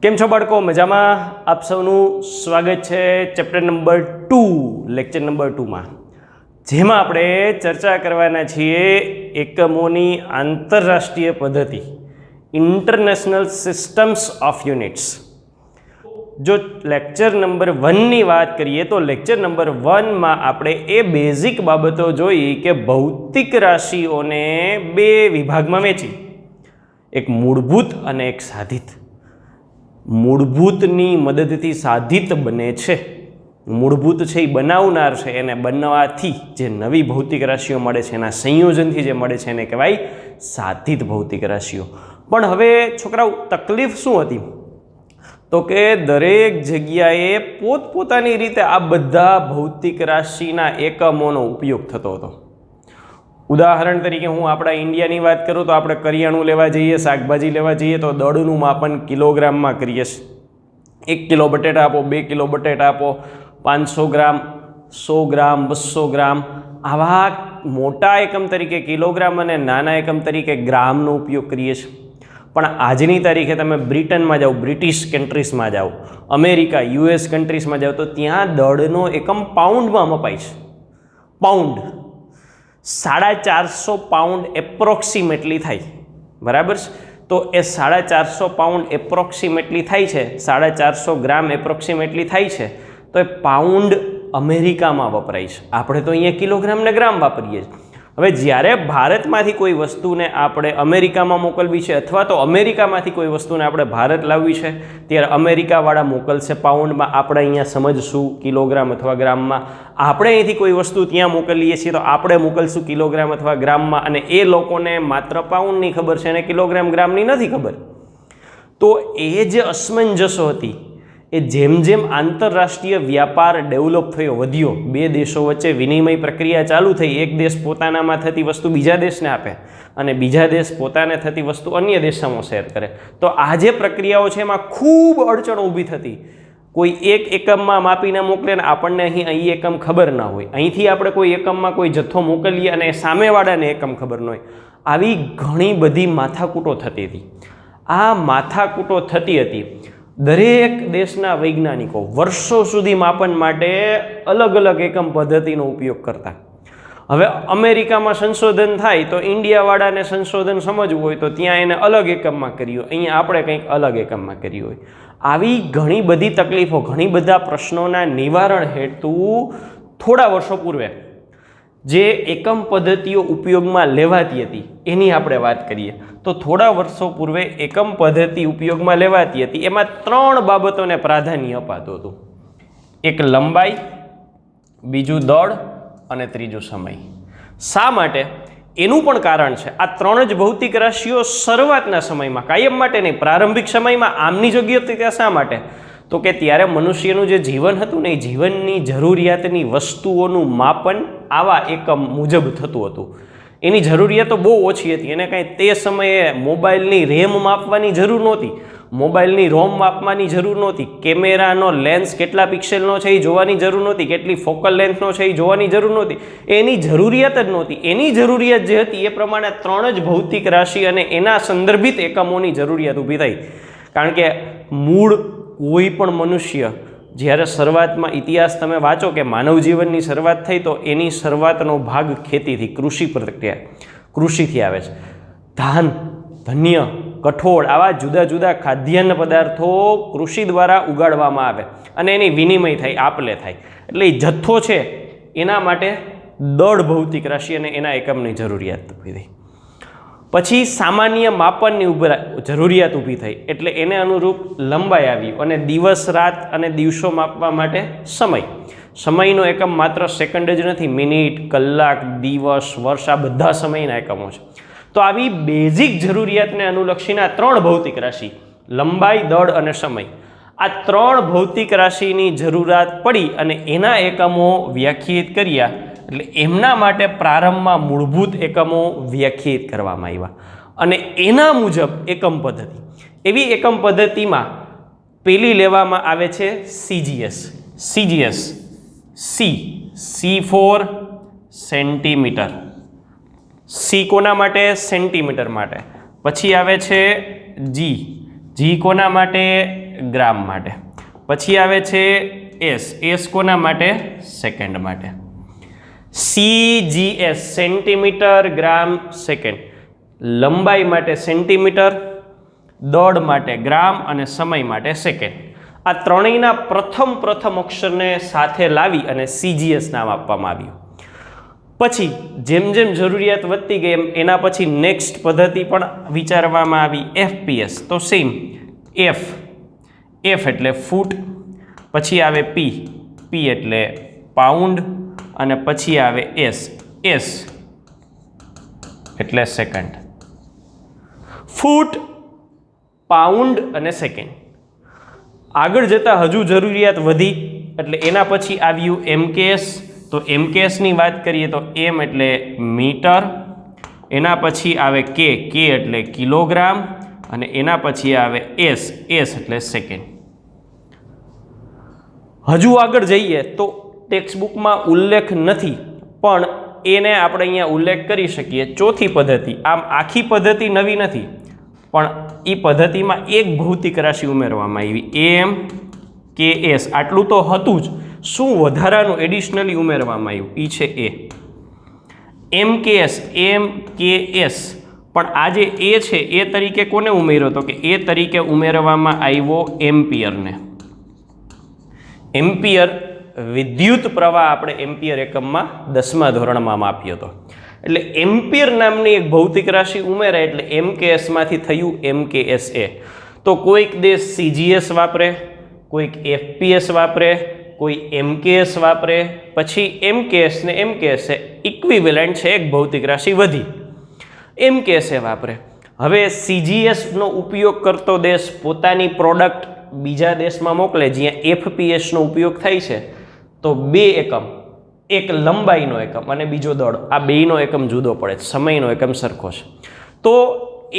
કેમ છો બાળકો? મજામાં? આપ સૌનું સ્વાગત છે ચેપ્ટર નંબર 2 લેક્ચર નંબર 2માં, જેમાં આપણે ચર્ચા કરવાના છીએ એકમોની આંતરરાષ્ટ્રીય પદ્ધતિ, ઇન્ટરનેશનલ સિસ્ટમ્સ ઓફ યુનિટ્સ. જો લેક્ચર નંબર 1ની વાત કરીએ તો લેક્ચર નંબર 1માં આપણે એ બેઝિક બાબતો જોઈ કે ભૌતિક રાશિઓને બે વિભાગમાં વહેંચી, એક મૂળભૂત અને એક સાધિત. મૂળભૂતની મદદથી સાધિત બને છે. મૂળભૂત છે એ બનાવનાર છે, એને બનવાથી જે નવી ભૌતિક રાશિઓ મળે છે, એના સંયોજનથી જે મળે છે એને કહેવાય સાધિત ભૌતિક રાશિઓ. પણ હવે છોકરાઓ તકલીફ શું હતી? તો કે દરેક જગ્યાએ પોતપોતાની રીતે આ બધા ભૌતિક રાશિના એકમોનો ઉપયોગ થતો હતો. ઉદાહરણ તરીકે હું આપણા ઇન્ડિયાની વાત કરું તો આપણે કરિયાણું લેવા જઈએ, શાકભાજી લેવા જઈએ તો દળનું માપન કિલોગ્રામમાં કરીએ છીએ. 1 કિલો બટેટા આપો, 2 કિલો બટેટા આપો, 500 ગ્રામ, 100 ગ્રામ, 200 ગ્રામ, આવા મોટા એકમ તરીકે કિલોગ્રામ અને નાના એકમ તરીકે ગ્રામનો ઉપયોગ કરીએ છીએ. પણ આજની તારીખે તમે બ્રિટનમાં જાઓ, બ્રિટિશ કન્ટ્રીઝમાં જાઓ, અમેરિકા US કન્ટ્રીઝમાં જાઓ તો ત્યાં દળનો એકમ પાઉન્ડમાં મપાય છે. પાઉન્ડ 450 પાઉન્ડ એપ્રોક્સિમેટલી થાય, બરાબર છે? તો એ 450 પાઉન્ડ એપ્રોક્સિમેટલી થાય છે, 450 ગ્રામ એપ્રોક્સિમેટલી થાય છે. તો એ પાઉન્ડ અમેરિકામાં વપરાય છે. આપણે તો અહીંયા કિલોગ્રામ ને ગ્રામ વાપરીએ છીએ. હવે જ્યારે ભારતમાંથી કોઈ વસ્તુને આપણે અમેરિકામાં મોકલવી છે અથવા તો અમેરિકામાંથી કોઈ વસ્તુને આપણે ભારત લાવવી છે, ત્યારે અમેરિકાવાળા મોકલશે પાઉન્ડમાં, આપણે અહીંયા સમજશું કિલોગ્રામ અથવા ગ્રામમાં. આપણે અહીંથી કોઈ વસ્તુ ત્યાં મોકલીએ છીએ તો આપણે મોકલશું કિલોગ્રામ અથવા ગ્રામમાં, અને એ લોકોને માત્ર પાઉન્ડની ખબર છે અને કિલોગ્રામ ગ્રામની નથી ખબર. તો એ જે અસમંજસો હતી એ જેમ જેમ આંતરરાષ્ટ્રીય વ્યાપાર ડેવલપ થયો, વધ્યો, બે દેશો વચ્ચે વિનિમય પ્રક્રિયા ચાલુ થઈ, એક દેશ પોતાનામાં થતી વસ્તુ બીજા દેશને આપે અને બીજા દેશ પોતાને થતી વસ્તુ અન્ય દેશોમાં શેર કરે. તો આ જે પ્રક્રિયાઓ છે એમાં ખૂબ અડચણો ઊભી થતી. કોઈ એક એકમમાં માપીને મોકલે ને આપણને અહીં એકમ ખબર ના હોય, અહીંથી આપણે કોઈ એકમમાં કોઈ જથ્થો મોકલીએ અને સામેવાળાને એકમ ખબર ન હોય. આવી ઘણી બધી માથાકૂટો થતી હતી. આ માથાકૂટો થતી હતી. દરેક દેશના વૈજ્ઞાનિકો વર્ષો સુધી માપન માટે અલગ અલગ એકમ પદ્ધતિનો ઉપયોગ કરતા. હવે અમેરિકામાં સંશોધન થાય તો ઇન્ડિયાવાળાને સંશોધન સમજવું હોય તો ત્યાં એને અલગ એકમમાં કર્યું, અહીંયા આપણે કંઈક અલગ એકમમાં કર્યું હોય. આવી ઘણી બધી તકલીફો, ઘણી બધા પ્રશ્નોના નિવારણ હેતુ થોડા વર્ષો પૂર્વે જે એકમ પદ્ધતિઓ ઉપયોગમાં લેવાતી હતી એની આપણે વાત કરીએ તો થોડા વર્ષો પૂર્વે એકમ પદ્ધતિ ઉપયોગમાં લેવાતી હતી, એમાં 3 બાબતોને પ્રાધાન્ય અપાતું હતું. એક લંબાઈ, બીજું દળ અને ત્રીજું સમય. શા માટે? એનું પણ કારણ છે. આ 3 જ ભૌતિક રાશિઓ શરૂઆતના સમયમાં, કાયમ માટે નહીં, પ્રારંભિક સમયમાં આમની જગ્યા હતી. ત્યાં શા માટે? તો કે ત્યારે મનુષ્યનું જે જીવન હતું ને એ જીવનની જરૂરિયાતની વસ્તુઓનું માપન આવા એકમ મુજબ થતું હતું. એની જરૂરિયાતો બહુ ઓછી હતી. એને કાંઈ તે સમયે મોબાઈલની રેમ માપવાની જરૂર નહોતી, મોબાઈલની રોમ માપવાની જરૂર નહોતી, કેમેરાનો લેન્સ કેટલા પિક્સેલનો છે એ જોવાની જરૂર નહોતી, કેટલી ફોકલ લેન્થનો છે એ જોવાની જરૂર નહોતી. એની જરૂરિયાત જ નહોતી. એની જરૂરિયાત જે હતી એ પ્રમાણે 3 જ ભૌતિક રાશિ અને એના સંદર્ભિત એકમોની જરૂરિયાત ઊભી થઈ. કારણ કે મૂળ કોઈ પણ મનુષ્ય જ્યારે શરૂઆતમાં ઇતિહાસ તમે વાંચો કે માનવ જીવનની શરૂઆત થઈ તો એની શરૂઆતનો ભાગ ખેતીથી, કૃષિ પ્રક્રિયા, કૃષિથી આવે છે. ધાન, ધન્ય, કઠોળ આવા જુદા જુદા ખાદ્યાન્ન પદાર્થો કૃષિ દ્વારા ઉગાડવામાં આવે અને એની વિનિમય થાય, આપલે થાય. એટલે એ જથ્થો છે એના માટે દળ ભૌતિક રાશિ અને એના એકમની જરૂરિયાત ઊભી થઈ. પછી સામાન્ય માપનની જરૂરિયાત ઊભી થઈ, એટલે એને અનુરૂપ લંબાઈ આવ્યું અને દિવસ, રાત અને દિવસો માપવા માટે સમય. સમયનો એકમ માત્ર સેકન્ડ જ નથી, મિનિટ, કલાક, દિવસ, વર્ષ, આ બધા સમયના એકમો છે. તો આવી બેઝિક જરૂરિયાતને અનુલક્ષીના 3 ભૌતિક રાશિ, લંબાઈ, દળ અને સમય, આ 3 ભૌતિક રાશિની જરૂરિયાત પડી અને એના એકમો વ્યાખ્યાયિત કર્યા. એટલે એમના માટે પ્રારંભમાં મૂળભૂત એકમો વ્યાખ્યાયિત કરવામાં આવ્યા અને એના મુજબ એકમ પદ્ધતિ. એવી એકમ પદ્ધતિમાં પેલી લેવામાં આવે છે CGS. CGS, C for centimetre. C કોના માટે? સેન્ટીમીટર માટે. પછી આવે છે G કોના માટે? ગ્રામ માટે. પછી આવે છે એસ. એસ કોના માટે? સેકન્ડ માટે. CGS સેન્ટીમીટર ગ્રામ સેકન્ડ. લંબાઈ માટે સેન્ટીમીટર, દોડ માટે ગ્રામ અને સમય માટે સેકન્ડ. આ ત્રણેયના પ્રથમ અક્ષરને સાથે લાવી અને CGS નામ આપવામાં આવ્યું. પછી જેમ જેમ જરૂરિયાત વધતી ગઈ એમ એના પછી નેક્સ્ટ પદ્ધતિ પણ વિચારવામાં આવી, FPS. તો સેમ F એટલે ફૂટ, પછી આવે P એટલે પાઉન્ડ અને પછી આવે S એટલે સેકન્ડ. ફૂટ, પાઉન્ડ અને સેકન્ડ. આગળ જતાં હજુ જરૂરિયાત વધી એટલે એના પછી આવ્યું MKS. તો MKSની વાત કરીએ તો M એટલે મીટર, એના પછી આવે K એટલે કિલોગ્રામ અને એના પછી આવે S એટલે સેકન્ડ. હજુ આગળ જઈએ તો ટેક્સ્ટબુકમાં ઉલ્લેખ નથી પણ એને આપણે અહીંયા ઉલ્લેખ કરી શકીએ. ચોથી પદ્ધતિ, આમ આખી પદ્ધતિ નવી નથી પણ એ પદ્ધતિમાં એક ભૌતિક રાશિ ઉમેરવામાં આવી, MKS. આટલું તો હતું જ, શું વધારાનું એડિશનલી ઉમેરવામાં આવ્યું એ છે MKS. પણ આ જે એ છે એ તરીકે કોને ઉમેર્યો? તો કે એ તરીકે ઉમેરવામાં આવ્યો એમ્પિયરને. એમ્પિયર વિદ્યુત પ્રવાહ આપણે એમ્પિયર એકમમાં 10મા ધોરણમાં માપ્યો હતો. એટલે એમ્પિયર નામની એક ભૌતિક રાશિ ઉમેરાય એટલે MKSમાંથી થયું MKSA. તો કોઈક દેશ CGS વાપરે, કોઈક FPS વાપરે, કોઈ MKS વાપરે, પછી MKS ને MKSA ઇક્વિવેલન્ટ છે, એક ભૌતિક રાશિ વધી, MKSA વાપરે. હવે CGSનો ઉપયોગ કરતો દેશ પોતાની પ્રોડક્ટ બીજા દેશમાં મોકલે જ્યાં FPSનો ઉપયોગ થાય છે. તો બે એકમ, એક લંબાઈનો એકમ અને બીજો દળ, આ બેયનો એકમ જુદો પડે, સમયનો એકમ સરખો છે. તો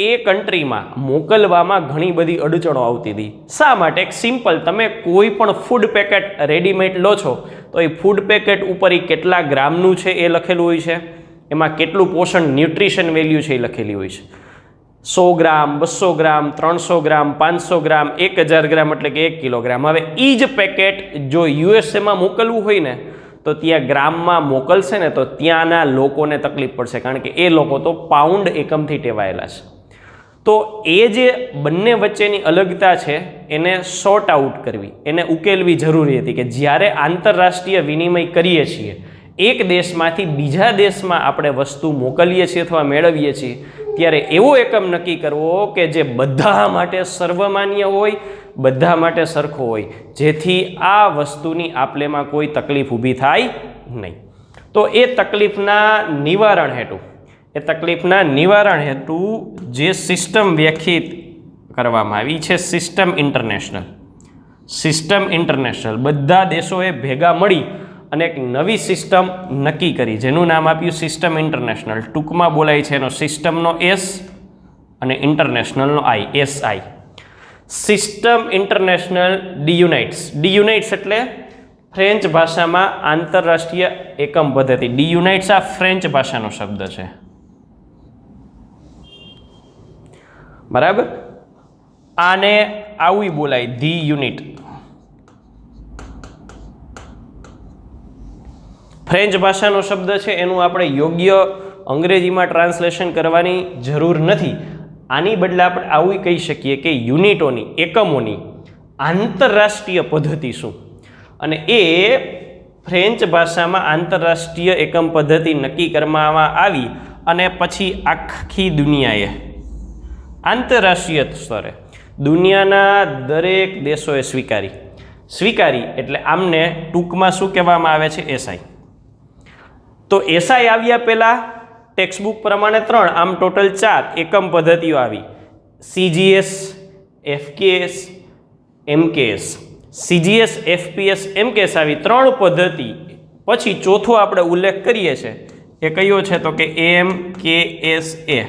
એ કન્ટ્રીમાં મોકલવામાં ઘણી બધી અડચણો આવતી હતી. શા માટે? એક સિમ્પલ, તમે કોઈ પણ ફૂડ પેકેટ રેડીમેડ લો છો તો એ ફૂડ પેકેટ ઉપર એ કેટલા ગ્રામનું છે એ લખેલું હોય છે, એમાં કેટલું પોષણ ન્યુટ્રિશન વેલ્યુ છે એ લખેલી હોય છે. 100 ગ્રામ, 200 ગ્રામ, 300 ગ્રામ, 500 ગ્રામ, 1000 ગ્રામ એટલે કે 1 કિલોગ્રામ. હવે એ જ પેકેટ જો USAમાં મોકલવું હોય ને તો ત્યાં ગ્રામમાં મોકલશે ને તો ત્યાંના લોકોને તકલીફ પડશે, કારણ કે એ લોકો તો પાઉન્ડ એકમથી ટેવાયેલા છે. તો એ જે બંને વચ્ચેની અલગતા છે એને સોર્ટ આઉટ કરવી, એને ઉકેલવી જરૂરી હતી કે જ્યારે આંતરરાષ્ટ્રીય વિનિમય કરીએ છીએ, એક દેશમાંથી બીજા દેશમાં આપણે વસ્તુ મોકલીએ છીએ અથવા મેળવીએ છીએ, ત્યારે એવો એકમ નક્કી કરવો કે જે બધા માટે સર્વમાન્ય હોય, બધા માટે સરખો હોય, જેથી આ વસ્તુની આપલેમાં કોઈ તકલીફ ઊભી થાય નહીં. તો એ તકલીફના નિવારણ હેતુ જે સિસ્ટમ વ્યાખ્યાયિત કરવામાં આવી છે, સિસ્ટમ ઇન્ટરનેશનલ બધા દેશોએ ભેગા મળી અને એક નવી સિસ્ટમ નક્કી કરી જેનું નામ આપ્યું સિસ્ટમ ઇન્ટરનેશનલ. ટૂંકમાં બોલાય છે એનો સિસ્ટમનો S અને ઇન્ટરનેશનલનો I, SI. સિસ્ટમ ઇન્ટરનેશનલ ડીયુનાઇટ્સ એટલે ફ્રેન્ચ ભાષામાં આંતરરાષ્ટ્રીય એકમ પદ્ધતિ. ડીયુનાઇટ્સ આ ફ્રેન્ચ ભાષાનો શબ્દ છે, બરાબર. આને આવું બોલાય ધી યુનિટ. ફ્રેન્ચ ભાષાનો શબ્દ છે, એનું આપણે યોગ્ય અંગ્રેજીમાં ટ્રાન્સલેશન કરવાની જરૂર નથી. આની બદલે આપણે આવું કહી શકીએ કે યુનિટોની, એકમોની આંતરરાષ્ટ્રીય પદ્ધતિ શું, અને એ ફ્રેન્ચ ભાષામાં આંતરરાષ્ટ્રીય એકમ પદ્ધતિ નક્કી કરવામાં આવી અને પછી આખી દુનિયાએ આંતરરાષ્ટ્રીય સ્તરે દુનિયાના દરેક દેશોએ સ્વીકારી એટલે આમને ટૂંકમાં શું કહેવામાં આવે છે? SI. તો SI આવ્યા પહેલાં ટેક્સ્ટબુક પ્રમાણે 3, આમ ટોટલ 4 એકમ પદ્ધતિઓ આવી: CGS, FKS, MKS. CGS, FPS, MKS આવી 3 પદ્ધતિ પછી ચોથો આપણે ઉલ્લેખ કરીએ છીએ એ કયો છે? તો કે MKSA.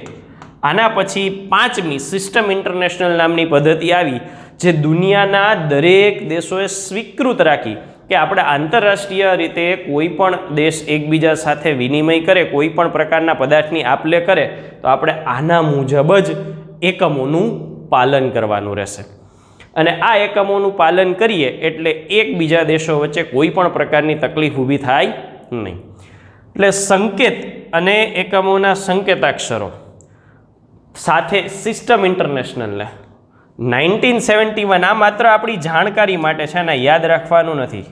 આના પછી 5મી સિસ્ટમ ઇન્ટરનેશનલ નામની પદ્ધતિ આવી જે દુનિયાના દરેક દેશોએ સ્વીકૃત રાખી કે આપણે આંતરરાષ્ટ્રીય રીતે કોઈ પણ દેશ એકબીજા સાથે વિનિમય કરે, કોઈ પણ પ્રકારના પદાર્થની આપ-લે કરે તો આપણે આના મુજબ જ એકમોનું પાલન કરવાનું રહેશે. અને આ એકમોનું પાલન કરીએ એટલે એકબીજા દેશો વચ્ચે કોઈ પણ પ્રકારની તકલીફ ઊભી થાય નહીં. એટલે સંકેત અને એકમોના સંકેતાક્ષરો સાથે સિસ્ટમ ઇન્ટરનેશનલને 1971 આ માત્ર આપણી જાણકારી માટે છે ને, યાદ રાખવાનું નથી.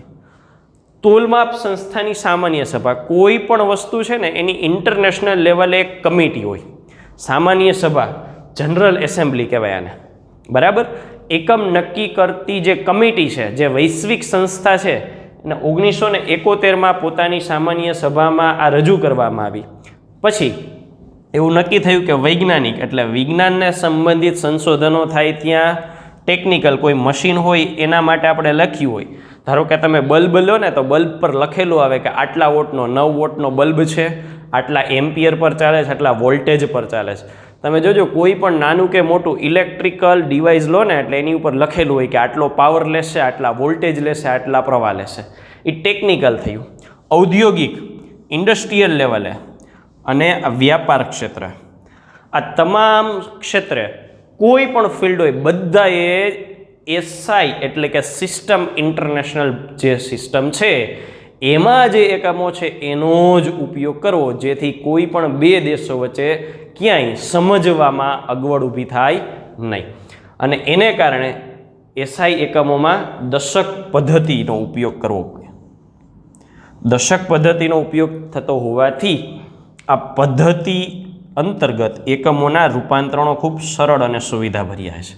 તોલમાપ સંસ્થાની સામાન્ય સભા, કોઈ પણ વસ્તુ છે ને એની ઇન્ટરનેશનલ લેવલે એક કમિટી હોય, સામાન્ય સભા, જનરલ એસેમ્બલી કહેવાય આને, બરાબર. એકમ નક્કી કરતી જે કમિટી છે, જે વૈશ્વિક સંસ્થા છે, એને 1971માં પોતાની સામાન્ય સભામાં આ રજૂ કરવામાં આવી. પછી એવું નક્કી થયું કે વૈજ્ઞાનિક એટલે વિજ્ઞાનને સંબંધિત સંશોધનો થાય ત્યાં ટેકનિકલ કોઈ મશીન હોય એના માટે આપણે લખ્યું હોય. ધારો કે તમે બલ્બ લો ને, તો બલ્બ પર લખેલું આવે કે આટલા વોટનો 9 વોટનો બલ્બ છે, આટલા એમ્પિયર પર ચાલે છે, આટલા વોલ્ટેજ પર ચાલે છે. તમે જોજો કોઈ પણ નાનું કે મોટું ઇલેક્ટ્રિકલ ડિવાઇસ લો ને એટલે એની ઉપર લખેલું હોય કે આટલો પાવર લેશે, આટલા વોલ્ટેજ લેશે, આટલા પ્રવાહ લેશે. એ ટેકનિકલ થયું. ઔદ્યોગિક ઇન્ડસ્ટ્રીયલ લેવલે અને વ્યાપાર ક્ષેત્ર, આ તમામ ક્ષેત્રે કોઈ પણ ફિલ્ડ હોય બધાએ એસઆઈ એટલે કે સિસ્ટમ ઇન્ટરનેશનલ જે સિસ્ટમ છે એમાં જે એકમો છે એનો જ ઉપયોગ કરવો, જેથી કોઈ પણ બે દેશો વચ્ચે ક્યાંય સમજવામાં અગવડ ઊભી થાય નહીં. અને એને કારણે એસઆઈ એકમોમાં દશક પદ્ધતિનો ઉપયોગ કરવો પડે. દશક પદ્ધતિનો ઉપયોગ થતો હોવાથી આ પદ્ધતિ અંતર્ગત એકમોના રૂપાંતરણો ખૂબ સરળ અને સુવિધાભર્યા છે.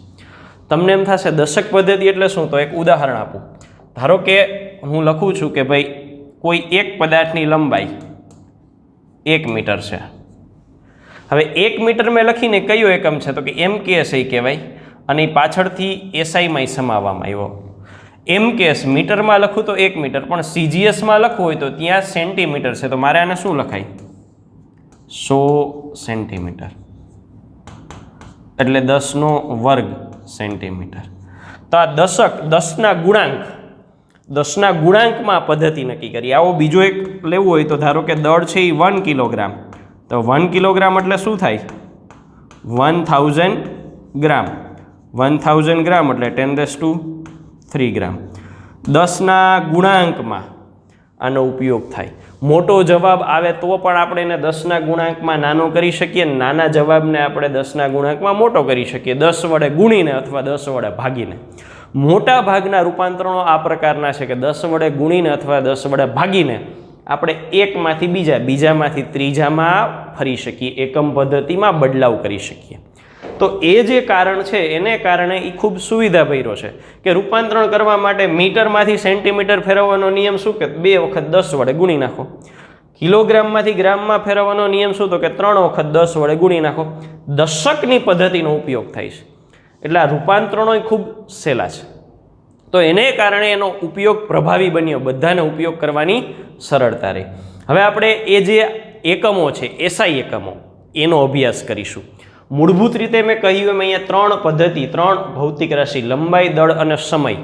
તમને એમ થશે દશક પદ્ધતિ એટલે શું? તો એક ઉદાહરણ આપું. ધારો કે હું લખું છું કે ભાઈ કોઈ એક પદાર્થની લંબાઈ 1 મીટર છે. હવે 1 મીટર મેં લખીને કયો એકમ છે? તો કે MKSI કહેવાય, અને એ પાછળથી એસઆઈમાં સમાવવામાં આવ્યો. MKS મીટરમાં લખું તો 1 મીટર, પણ CGSમાં લખવું હોય તો ત્યાં સેન્ટીમીટર છે, તો મારે આને શું લખાય? 100 સેન્ટીમીટર એટલે 10² સેન્ટીમીટર. તો આ દશક, 10ના ગુણાંક, 10ના ગુણાંકમાં પદ્ધતિ નક્કી કરી. આવો બીજો એક લેવું હોય તો ધારો કે દળ છે એ 1 કિલોગ્રામ, તો 1 કિલોગ્રામ એટલે શું થાય? 1000 ગ્રામ. 1000 ગ્રામ એટલે 10³ ગ્રામ. 10ના ગુણાંકમાં આનો ઉપયોગ થાય. મોટો જવાબ આવે તો પણ આપણે એને 10ના ગુણાંકમાં નાનો કરી શકીએ, નાના જવાબને આપણે 10ના ગુણાંકમાં મોટો કરી શકીએ, 10 વડે ગુણીને અથવા 10 વડે ભાગીને. મોટા ભાગના રૂપાંતરણો આ પ્રકારના છે કે 10 વડે ગુણીને અથવા 10 વડે ભાગીને આપણે એકમાંથી બીજા, બીજામાંથી ત્રીજામાં ફરી શકીએ, એકમ પદ્ધતિમાં બદલાવ કરી શકીએ. તો એ જે કારણ છે એને કારણે એ ખૂબ સુવિધાભર્યો છે કે રૂપાંતરણ કરવા માટે મીટરમાંથી સેન્ટીમીટર ફેરવવાનો નિયમ શું? કે 2 વખત 10 વડે ગુણી નાખો. કિલોગ્રામમાંથી ગ્રામમાં ફેરવવાનો નિયમ શું? તો કે 3 વખત 10 વડે ગુણી નાખો. દશકની પદ્ધતિનો ઉપયોગ થાય છે એટલે આ રૂપાંતરણો ખૂબ સહેલા છે. તો એને કારણે એનો ઉપયોગ પ્રભાવી બન્યો, બધાને ઉપયોગ કરવાની સરળતા રહી. હવે આપણે એ જે એકમો છે એસઆઈ એકમો એનો અભ્યાસ કરીશું. મૂળભૂત રીતે મેં કહ્યું એમ અહીંયા 3 પદ્ધતિ, 3 ભૌતિક રાશિ લંબાઈ, દળ અને સમય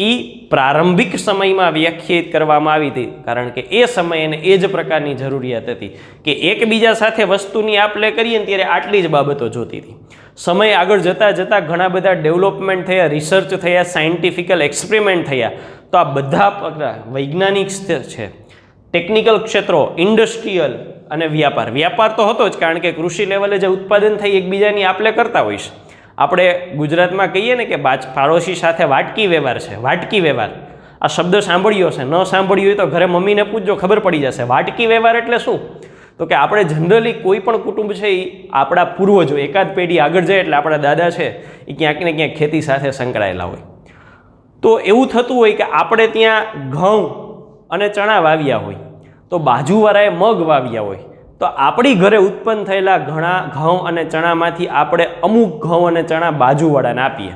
એ પ્રારંભિક સમયમાં વ્યાખ્યાયિત કરવામાં આવી હતી, કારણ કે એ સમયે એને એ જ પ્રકારની જરૂરિયાત હતી કે એકબીજા સાથે વસ્તુની આપ-લે કરીએ ને ત્યારે આટલી જ બાબતો જોતી હતી. સમય આગળ જતાં જતાં ઘણા બધા ડેવલપમેન્ટ થયા, રિસર્ચ થયા, સાયન્ટિફિકલ એક્સપેરિમેન્ટ થયા. તો આ બધા વૈજ્ઞાનિક છે, ટેકનિકલ ક્ષેત્રો, ઇન્ડસ્ટ્રીયલ અને વ્યાપાર. વ્યાપાર તો હતો જ, કારણ કે કૃષિ લેવલે જે ઉત્પાદન થઈ એકબીજાની આપ-લે કરતા હોય છે. આપણે ગુજરાતમાં કહીએ ને કે પાડોશી સાથે વાટકી વ્યવહાર છે. વાટકી વ્યવહાર આ શબ્દ સાંભળ્યો છે, ન સાંભળ્યો હોય તો ઘરે મમ્મીને પૂછજો, ખબર પડી જશે. વાટકી વ્યવહાર એટલે શું? તો કે આપણે જનરલી કોઈ પણ કુટુંબ છે એ આપણા પૂર્વજો એકાદ પેઢી આગળ જાય એટલે આપણા દાદા છે એ ક્યાંક ને ક્યાંક ખેતી સાથે સંકળાયેલા હોય. તો એવું થતું હોય કે આપણે ત્યાં ઘઉં અને ચણા વાવ્યા હોય તો બાજુવાળાએ મગ વાવ્યા હોય, તો આપણી ઘરે ઉત્પન્ન થયેલા ઘણા ઘઉં અને ચણામાંથી આપણે અમુક ઘઉં અને ચણા બાજુવાળાને આપીએ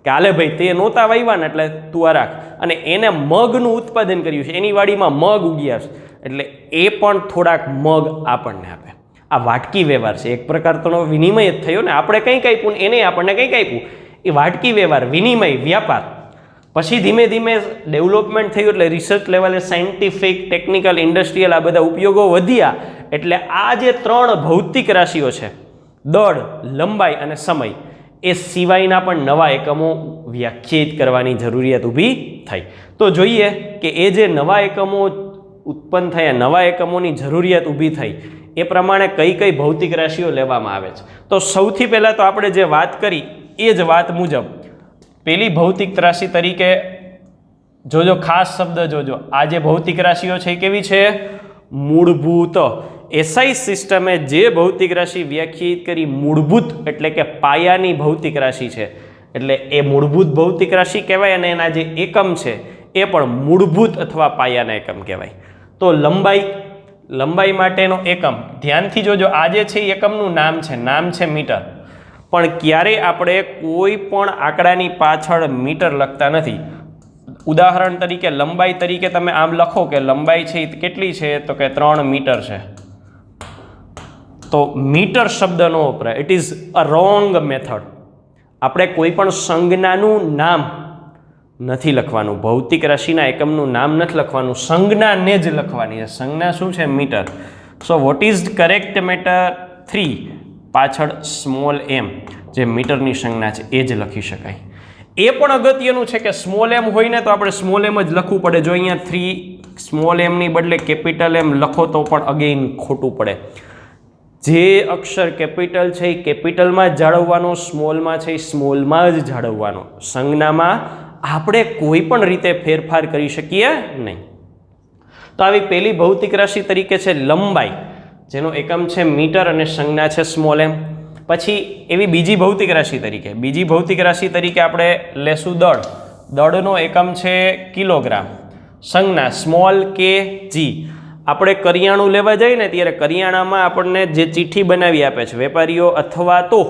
કે હાલે ભાઈ તે નહોતા વાવ્યા ને એટલે તું આ રાખ. અને એને મગનું ઉત્પાદન કર્યું છે, એની વાડીમાં મગ ઉગ્યા છે એટલે એ પણ થોડાક મગ આપણને આપે. આ વાટકી વ્યવહાર છે, એક પ્રકારનો વિનિમય જ થયો ને. આપણે કંઈક આપ્યું ને એને આપણને કંઈક આપ્યું, એ વાટકી વ્યવહાર, વિનિમય, વ્યાપાર. પછી ધીમે ધીમે ડેવલપમેન્ટ થયું એટલે રિસર્ચ લેવલે સાયન્ટિફિક, ટેકનિકલ, ઇન્ડસ્ટ્રીયલ આ બધા ઉપયોગો વધ્યા એટલે આ જે 3 ભૌતિક રાશિઓ છે દળ, લંબાઈ અને સમય એ સિવાયના પણ નવા એકમો વ્યાખ્યાયિત કરવાની જરૂરિયાત ઊભી થઈ. તો જોઈએ કે એ જે નવા એકમો ઉત્પન્ન થયા, નવા એકમોની જરૂરિયાત ઊભી થઈ, એ પ્રમાણે કઈ કઈ ભૌતિક રાશિઓ લેવામાં આવે છે. તો સૌથી પહેલાં તો આપણે જે વાત કરી એ જ વાત મુજબ પેલી ભૌતિક રાશિ તરીકે જોજો, ખાસ શબ્દ જોજો, આ જે ભૌતિક રાશિઓ છે એ કેવી છે? મૂળભૂત. એસઆઈ સિસ્ટમે જે ભૌતિક રાશિ વ્યાખ્યાયિત કરી મૂળભૂત એટલે કે પાયાની ભૌતિક રાશિ છે, એટલે એ મૂળભૂત ભૌતિક રાશિ કહેવાય અને એના જે એકમ છે એ પણ મૂળભૂત અથવા પાયાના એકમ કહેવાય. તો લંબાઈ માટેનો એકમ ધ્યાનથી જોજો, આ જે છે એ એકમનું નામ છે મીટર. પણ ક્યારેય આપણે કોઈ પણ આંકડાની પાછળ મીટર લખતા નથી. ઉદાહરણ તરીકે લંબાઈ તરીકે તમે આમ લખો કે લંબાઈ છે એ કેટલી છે, તો કે 3 મીટર છે, તો મીટર શબ્દ ન વપરાય. It is a wrong method. આપણે કોઈ પણ સંજ્ઞાનું નામ નથી લખવાનું, ભૌતિક રાશિના એકમનું નામ નથી લખવાનું, સંજ્ઞાને જ લખવાની છે. સંજ્ઞા શું છે? Metre. So what is correct matter? 3 પાછળ સ્મોલ m જે મીટરની સંજ્ઞા છે એ જ લખી શકાય. એ પણ અગત્યનું છે કે સ્મોલ m હોય ને તો આપણે સ્મોલ m જ લખવું પડે. જો અહીંયા 3 સ્મોલ m ની બદલે કેપિટલ m લખો તો પણ અગેઇન ખોટું પડે. જે અક્ષર કેપિટલ છે એ કેપિટલમાં જ જાળવવાનો, સ્મોલમાં છે એ સ્મોલમાં જ જાળવવાનો. સંજ્ઞામાં આપણે કોઈ પણ રીતે ફેરફાર કરી શકીએ નહીં. તો આવી પહેલી ભૌતિક રાશિ તરીકે છે લંબાઈ, જેનો એકમ છે મીટર અને સંજ્ઞા છે સ્મોલ m. પછી એવી બીજી ભૌતિક રાશિ તરીકે આપણે લેશું દળ. દળનો એકમ છે કિલોગ્રામ, સંજ્ઞા સ્મોલ કે જી. આપણે કરિયાણું લેવા જઈએ ને ત્યારે કરિયાણામાં આપણને જે ચિઠ્ઠી બનાવી આપે છે વેપારીઓ, અથવા તો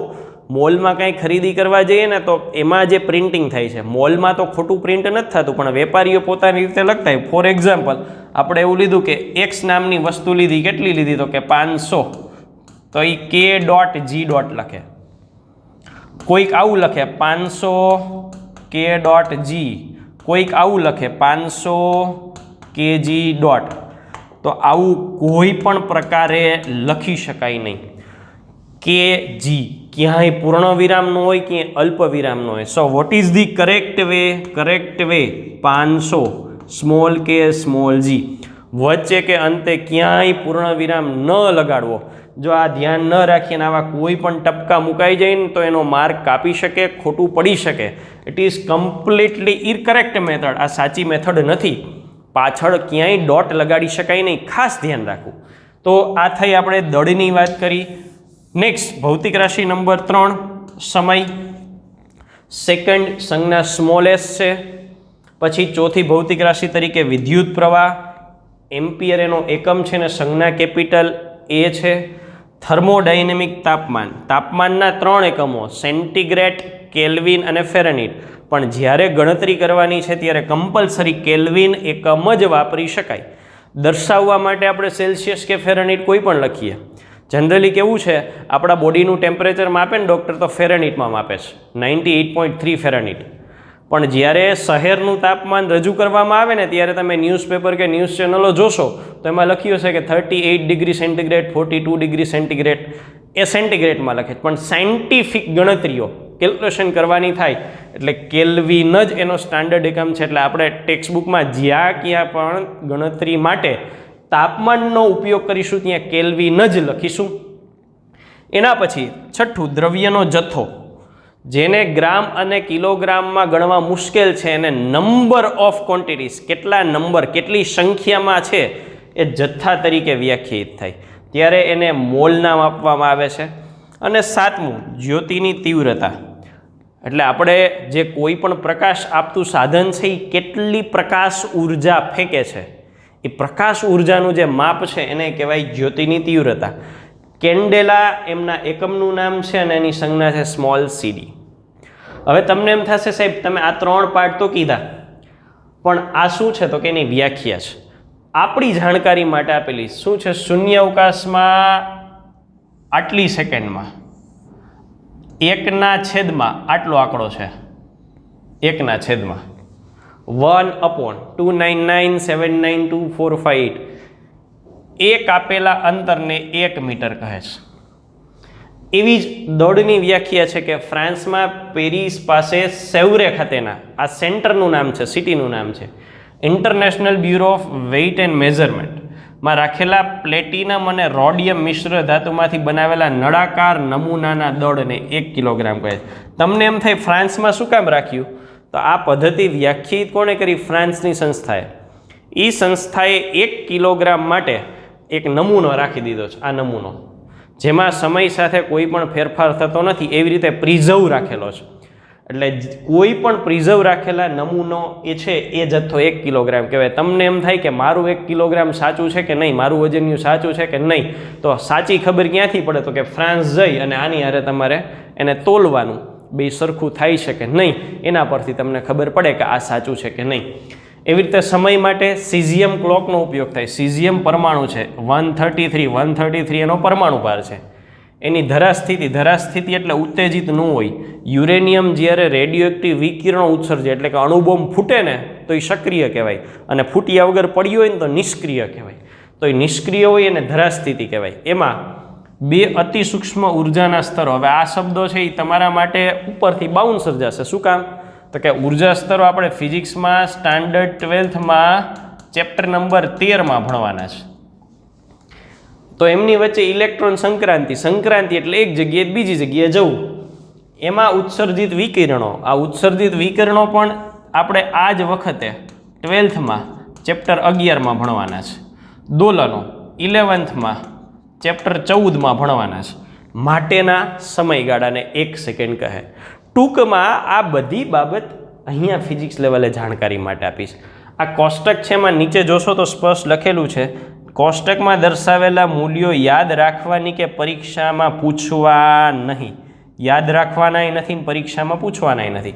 મોલમાં કંઈ ખરીદી કરવા જઈએ ને તો એમાં જે પ્રિન્ટિંગ થાય છે, મોલમાં તો ખોટું પ્રિન્ટ નથી થતું પણ વેપારીઓ પોતાની રીતે લખતા હોય. ફોર એક્ઝામ્પલ આપણે એવું લીધું કે એક્સ નામની વસ્તુ લીધી, કેટલી લીધી? તો કે 500, તો એ K.G. લખે. કોઈક આવું લખે 500 K.G, કોઈક આવું લખે 500 kg. તો આવું કોઈ પણ પ્રકારે લખી શકાય નહીં. kg ક્યાંય પૂર્ણ વિરામ ન હોય, ક્યાંય અલ્પ વિરામ ન હોય. સો what is the correct way? 500 small કે સ્મોલ જી. વચ્ચે કે અંતે ક્યાંય પૂર્ણ વિરામ ન લગાડવો. જો આ ધ્યાન ન રાખીને આવા કોઈ પણ ટપકા મુકાઈ જાય ને તો એનો માર્ક કાપી શકે, ખોટું પડી શકે. It is completely incorrect method. આ સાચી મેથડ નથી. પાછળ ક્યાંય ડોટ લગાડી શકાય નહીં, ખાસ ધ્યાન રાખવું. તો આ થઈ આપણે દળની વાત કરી. નેક્સ્ટ ભૌતિક રાશિ નંબર 3 સમય. સેકન્ડ સંજ્ઞા સ્મોલ s છે. પછી ચોથી ભૌતિક રાશિ તરીકે વિદ્યુત પ્રવાહ, એમ્પિયર એનો એકમ છે ને સંજ્ઞા કેપિટલ એ છે. થર્મોડાયનેમિક તાપમાન, તાપમાનના 3 એકમો સેન્ટીગ્રેડ, કેલ્વિન અને ફેરનહીટ. પણ જ્યારે ગણતરી કરવાની છે ત્યારે કમ્પલસરી કેલ્વિન એકમ જ વાપરી શકાય. દર્શાવવા માટે આપણે સેલ્સિયસ કે ફેરનહીટ કોઈ પણ લખીએ. જનરલી કેવું છે, આપણા બોડીનું ટેમ્પરેચર માપે ને ડૉક્ટર તો ફેરનહીટમાં માપે છે, 98.3 ફેરનહીટ. પણ જ્યારે શહેરનું તાપમાન રજૂ કરવામાં આવે ને ત્યારે તમે ન્યૂઝપેપર કે ન્યૂઝ ચેનલો જોશો તો એમાં લખ્યું છે કે 38 ડિગ્રી સેન્ટીગ્રેડ, 42 ડિગ્રી સેન્ટીગ્રેડ, એ સેન્ટીગ્રેડમાં લખે છે. પણ સાયન્ટિફિક ગણતરીઓ કેલ્ક્યુલેશન કરવાની થાય એટલે કેલ્વિન જ એનો સ્ટાન્ડર્ડ એકમ છે. એટલે આપણે ટેક્સ્ટબુકમાં જ્યાં ક્યાં પણ ગણતરી માટે તાપમાનનો ઉપયોગ કરીશું ત્યાં કેલ્વિન જ લખીશું. એના પછી છઠ્ઠું દ્રવ્યનો જથ્થો, જેને ગ્રામ અને કિલોગ્રામમાં ગણવા મુશ્કેલ છે એને નંબર ઓફ ક્વોન્ટિટીઝ, કેટલા નંબર, કેટલી સંખ્યામાં છે એ જથ્થા તરીકે વ્યાખ્યાયિત થાય ત્યારે એને મોલ નામ આપવામાં આવે છે. અને સાતમું જ્યોતિની તીવ્રતા, એટલે આપણે જે કોઈ પણ પ્રકાશ આપતું સાધન છે એ કેટલી પ્રકાશ ઉર્જા ફેંકે છે, એ પ્રકાશ ઉર્જાનું જે માપ છે એને કહેવાય જ્યોતિની તીવ્રતા. કેન્ડેલા એમના એકમનું નામ છે અને એની સંજ્ઞા છે સ્મોલ cd. હવે તમને એમ થશે સાહેબ તમે આ 3 પાર્ટ તો કીધા, પણ આ શું છે? તો કે એની વ્યાખ્યા છે. આપણી જાણકારી માટે આપેલી શું છે? શૂન્ય અવકાશમાં આટલી સેકન્ડમાં 1/છેદમાં આટલો આંકડો છે, 1/છેદમાં 1/299,792,458. એક આપેલા અંતરને 1 મીટર કહે છે. એવી જ દોડની વ્યાખ્યા છે કે ફ્રાન્સમાં પેરિસ પાસે સેવરે ખાતેના આ સેન્ટરનું નામ છે, સિટીનું નામ છે international bureau of weight and મેઝરમેન્ટમાં રાખેલા પ્લેટિનમ અને રોડિયમ મિશ્ર ધાતુમાંથી બનાવેલા નળાકાર નમૂનાના દળને 1 કિલોગ્રામ કહે છે. તમને એમ થાય ફ્રાન્સમાં શું કામ રાખ્યું? તો આ પદ્ધતિ વ્યાખ્યાયિત કોણે કરી? ફ્રાન્સની સંસ્થાએ. એ સંસ્થાએ 1 કિલોગ્રામ માટે એક નમૂનો રાખી દીધો છે. આ નમૂનો જેમાં સમય સાથે કોઈ પણ ફેરફાર થતો નથી એવી રીતે પ્રિઝર્વ રાખેલો છે. એટલે કોઈ પણ પ્રિઝર્વ રાખેલા નમૂનો એ છે એ જથ્થો 1 કિલોગ્રામ કહેવાય. તમને એમ થાય કે મારું 1 કિલોગ્રામ સાચું છે કે નહીં, મારું વજનનું સાચું છે કે નહીં, તો સાચી ખબર ક્યાંથી પડે? તો કે ફ્રાન્સ જઈ અને આની હારે તમારે એને તોલવાનું, બે સરખું થાય છે કે નહીં એના પરથી તમને ખબર પડે કે આ સાચું છે કે નહીં. એવી રીતે સમય માટે સીઝિયમ ક્લોકનો ઉપયોગ થાય. સીઝિયમ પરમાણુ છે 133 એનો પરમાણુ ભાર છે. એની ધરાસ્થિતિ એટલે ઉત્તેજિત ન હોય. યુરેનિયમ જ્યારે રેડિયોએક્ટિવ વિકિરણો ઉત્સર્જે એટલે કે અણુબોમ્બ ફૂટે ને તો એ સક્રિય કહેવાય, અને ફૂટ્યા વગર પડ્યું હોય ને તો નિષ્ક્રિય કહેવાય. તો એ નિષ્ક્રિય હોય એને ધરાસ્થિતિ કહેવાય. એમાં 2 અતિ સૂક્ષ્મ ઉર્જાના સ્તરો. હવે આ શબ્દો છે એ તમારા માટે ઉપરથી બાઉન્સ સર્જાશે. શું કામ? તો કે ઉર્જા સ્તરો આપણે ફિઝિક્સમાં સ્ટાન્ડર્ડ 12થમાં ચેપ્ટર નંબર 13માં ભણવાના છે. તો એમની વચ્ચે ઇલેક્ટ્રોન સંક્રાંતિ એટલે એક જગ્યાએ બીજી જગ્યાએ જવું, એમાં ઉત્સર્જિત વિકિરણો. આ ઉત્સર્જિત વિકિરણો પણ આપણે આ જ વખતે 12થમાં ચેપ્ટર 11માં ભણવાના છે. દોલનો 11થમાં ચેપ્ટર 14માં ભણવાના છે. માટેના સમયગાળાને 1 સેકન્ડ કહે. ટૂંકમાં આ બધી બાબત અહીંયા ફિઝિક્સ લેવલે જાણકારી માટે આપીશ. આ કોષ્ટક છે એમાં નીચે જોશો તો સ્પષ્ટ લખેલું છે, કોષ્ટકમાં દર્શાવેલા મૂલ્યો યાદ રાખવાની કે પરીક્ષામાં પૂછવા નહીં. યાદ રાખવાનાય નથી ને પરીક્ષામાં પૂછવાનાય નથી.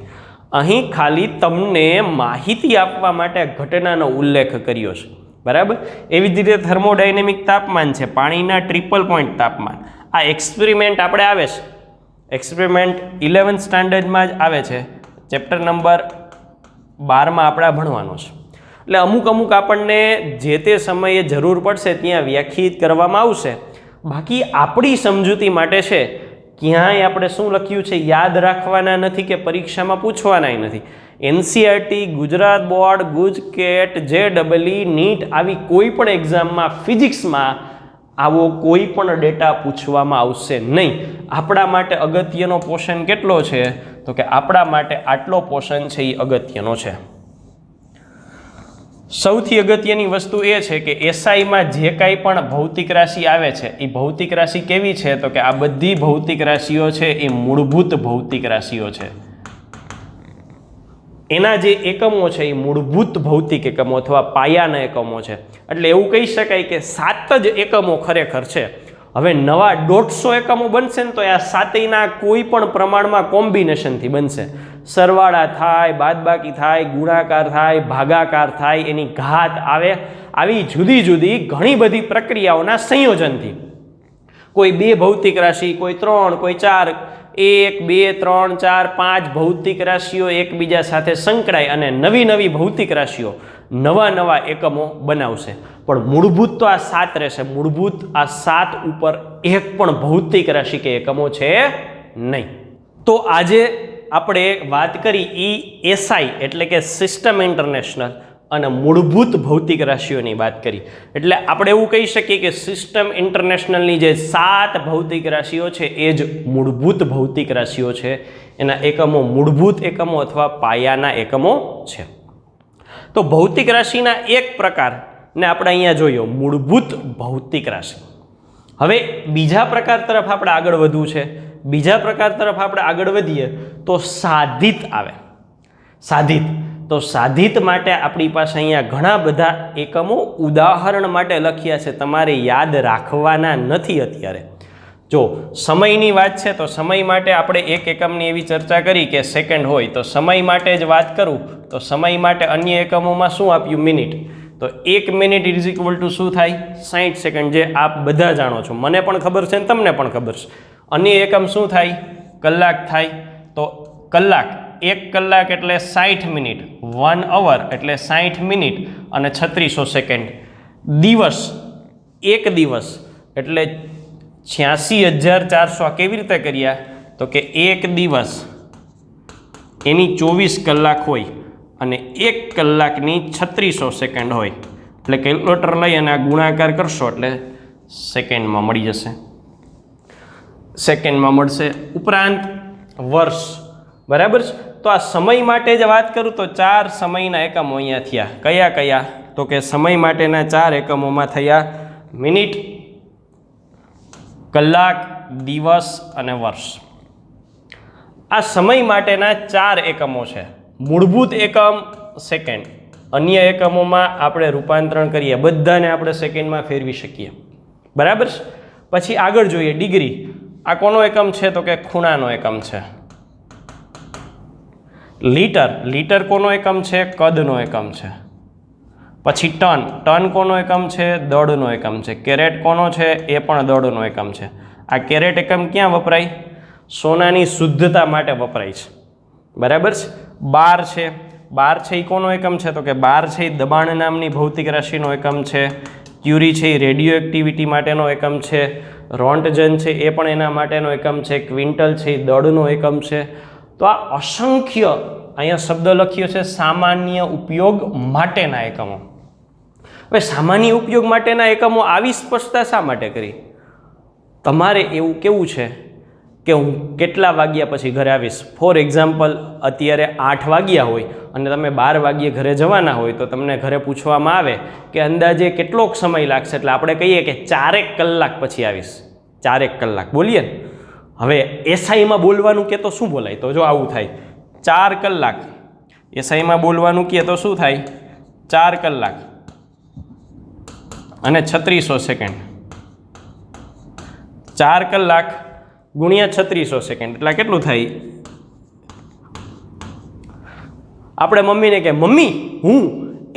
અહીં ખાલી તમને માહિતી આપવા માટે ઘટનાનો ઉલ્લેખ કર્યો છે. બરાબર. એવી જ રીતે થર્મોડાયનેમિક તાપમાન છે, પાણીના ટ્રિપલ પોઈન્ટ તાપમાન. આ એક્સપેરિમેન્ટ આપણે આવે છે, એક્સપેરિમેન્ટ 11th સ્ટાન્ડર્ડમાં જ આવે છે, ચેપ્ટર નંબર 12માં આપણે ભણવાનો છે. એટલે અમુક આપણને જે તે સમયે જરૂર પડશે ત્યાં વ્યાખ્યાયિત કરવામાં આવશે. બાકી આપણી સમજૂતી માટે છે, ક્યાંય આપણે શું લખ્યું છે? યાદ રાખવાના નથી કે પરીક્ષામાં પૂછવાનાય નથી. NCERT, Gujarat board, GUJCET, JEE, NEET આવી કોઈ પણ એક્ઝામમાં ફિઝિક્સમાં આવો કોઈ પણ ડેટા પૂછવામાં આવશે નહીં. આપણા માટે અગત્યનો પોર્શન કેટલો છે? તો કે આપણા માટે આટલો પોર્શન છે એ અગત્યનો છે. સૌથી અગત્યની વસ્તુ એ છે કે એસઆઈમાં જે કાંઈ પણ ભૌતિક રાશિ આવે છે એ ભૌતિક રાશિ કેવી છે? તો કે આ બધી ભૌતિક રાશિઓ છે એ મૂળભૂત ભૌતિક રાશિઓ છે. એના જે એકમો છે એ મૂળભૂત ભૌતિક એકમો અથવા પાયાના એકમો છે. એટલે એવું કહી શકાય કે 7 જ એકમો ખરેખર છે. હવે નવા 150 એકમો બનશે ને તો આ 7ના કોઈ પણ પ્રમાણમાં કોમ્બિનેશનથી બનશે. સરવાળા થાય, બાદબાકી થાય, ગુણાકાર થાય, ભાગાકાર થાય, એની ઘાત આવે, આવી જુદી જુદી ઘણી બધી પ્રક્રિયાઓના સંયોજનથી કોઈ 2 ભૌતિક રાશિ, કોઈ 3, કોઈ 4, 1, 2, 3, 4, 5 ભૌતિક રાશિઓ એકબીજા સાથે સંકળાય અને નવી ભૌતિક રાશિઓ નવા એકમો બનાવશે. પણ મૂળભૂત તો આ 7 રહેશે. મૂળભૂત આ 7 ઉપર એક પણ ભૌતિક રાશિ કે એકમો છે નહીં. તો આજે આપણે વાત કરી એસઆઈ એટલે કે સિસ્ટમ ઇન્ટરનેશનલ અને મૂળભૂત ભૌતિક રાશિઓની વાત કરી. એટલે આપણે એવું કહી શકીએ કે સિસ્ટમ ઇન્ટરનેશનલની જે 7 ભૌતિક રાશિઓ છે એ જ મૂળભૂત ભૌતિક રાશિઓ છે. એના એકમો મૂળભૂત એકમો અથવા પાયાના એકમો છે. તો ભૌતિક રાશિના એક પ્રકારને આપણે અહીંયા જોયો, મૂળભૂત ભૌતિક રાશિ. હવે બીજા પ્રકાર તરફ આપણે આગળ વધવું છે. બીજા પ્રકાર તરફ આપણે આગળ વધીએ તો સાધિત આવે. તો સાધિત માટે આપણી પાસે અહીંયા ઘણા બધા એકમો ઉદાહરણ માટે લખ્યા છે, તમારે યાદ રાખવાના નથી અત્યારે. જો સમયની વાત છે તો સમય માટે આપણે એક એકમની એવી ચર્ચા કરી કે સેકન્ડ હોય. તો સમય માટે જ વાત કરું તો સમય માટે અન્ય એકમોમાં શું આપ્યું? મિનિટ. તો 1 મિનિટ ઇઝ ઇક્વલ ટુ શું થાય? 60 સેકન્ડ, જે આપ બધા જાણો છો, મને પણ ખબર છે ને તમને પણ ખબર છે. અન્ય એકમ શું થાય? કલાક થાય. તો કલાક, 1 કલાક એટલે 60 મિનિટ, 1 અવર એટલે 60 મિનિટ અને 3600 સેકન્ડ. દિવસ, 1 દિવસ એટલે 86,400 કેવી રીતે કર્યા તો કે એક દિવસ એની 24 કલાક હોય અને 1 કલાકની 3600 સેકન્ડ હોય, એટલે કેલ્ક્યુલેટર લઈ અને આ ગુણાકાર કરશો એટલે સેકન્ડમાં મળી જશે, સેકન્ડમાં મળશે. ઉપરાંત વર્ષ, બરાબર છે. તો આ સમય માટે જ વાત કરું તો 4 સમયના એકમો અહીંયા થયા. કયા કયા તો કે સમય માટેના 4 એકમોમાં થયા મિનિટ, કલાક, દિવસ અને વર્ષ. આ સમય માટેના 4 એકમો છે. મૂળભૂત એકમ સેકન્ડ, અન્ય એકમોમાં આપણે રૂપાંતરણ કરીએ, બધાને આપણે સેકન્ડમાં ફેરવી શકીએ, બરાબર. પછી આગળ જોઈએ ડિગ્રી. આ કોનો એકમ છે તો કે ખૂણાનો એકમ છે. લીટર, લીટર કોનો એકમ છે? કદનો એકમ છે. પછી ટન, ટન કોનો એકમ છે? દળનો એકમ છે. કેરેટ કોનો છે? એ પણ દળનો એકમ છે. આ કેરેટ એકમ ક્યાં વપરાય? સોનાની શુદ્ધતા માટે વપરાય છે, બરાબર છે. બાર છે, બાર છે એ કોનો એકમ છે તો કે બાર છે એ દબાણ નામની ભૌતિક રાશિનો એકમ છે. ક્યુરી છે એ રેડિયો એક્ટિવિટી માટેનો એકમ છે. રોન્ટજન છે એ પણ એના માટેનો એકમ છે. ક્વિન્ટલ છે એ દળનો એકમ છે. તો આ અસંખ્ય અહીંયા શબ્દ લખ્યો છે સામાન્ય ઉપયોગ માટેના એકમો. હવે સામાન્ય ઉપયોગ માટેના એકમો આવી સ્પષ્ટતા શા માટે કરી? તમારે એવું કેવું છે કે હું કેટલા વાગ્યા પછી ઘરે આવીશ. ફોર એક્ઝામ્પલ, અત્યારે 8 વાગ્યા હોય અને તમે 12 વાગ્યે ઘરે જવાના હોય તો તમને ઘરે પૂછવામાં આવે કે અંદાજે કેટલોક સમય લાગશે, એટલે આપણે કહીએ કે 4 કલાક પછી આવીશ. 4 કલાક બોલીએ ને. હવે એસઆઈમાં બોલવાનું કે તો શું બોલાય? તો જો આવું થાય 4 કલાક. એસઆઈમાં બોલવાનું કે તો શું થાય? 4 કલાક અને 3600 સેકન્ડ. 4 કલાક ગુણ્યા 3600 સેકન્ડ એટલે કેટલું થાય? આપણે મમ્મીને કે મમ્મી હું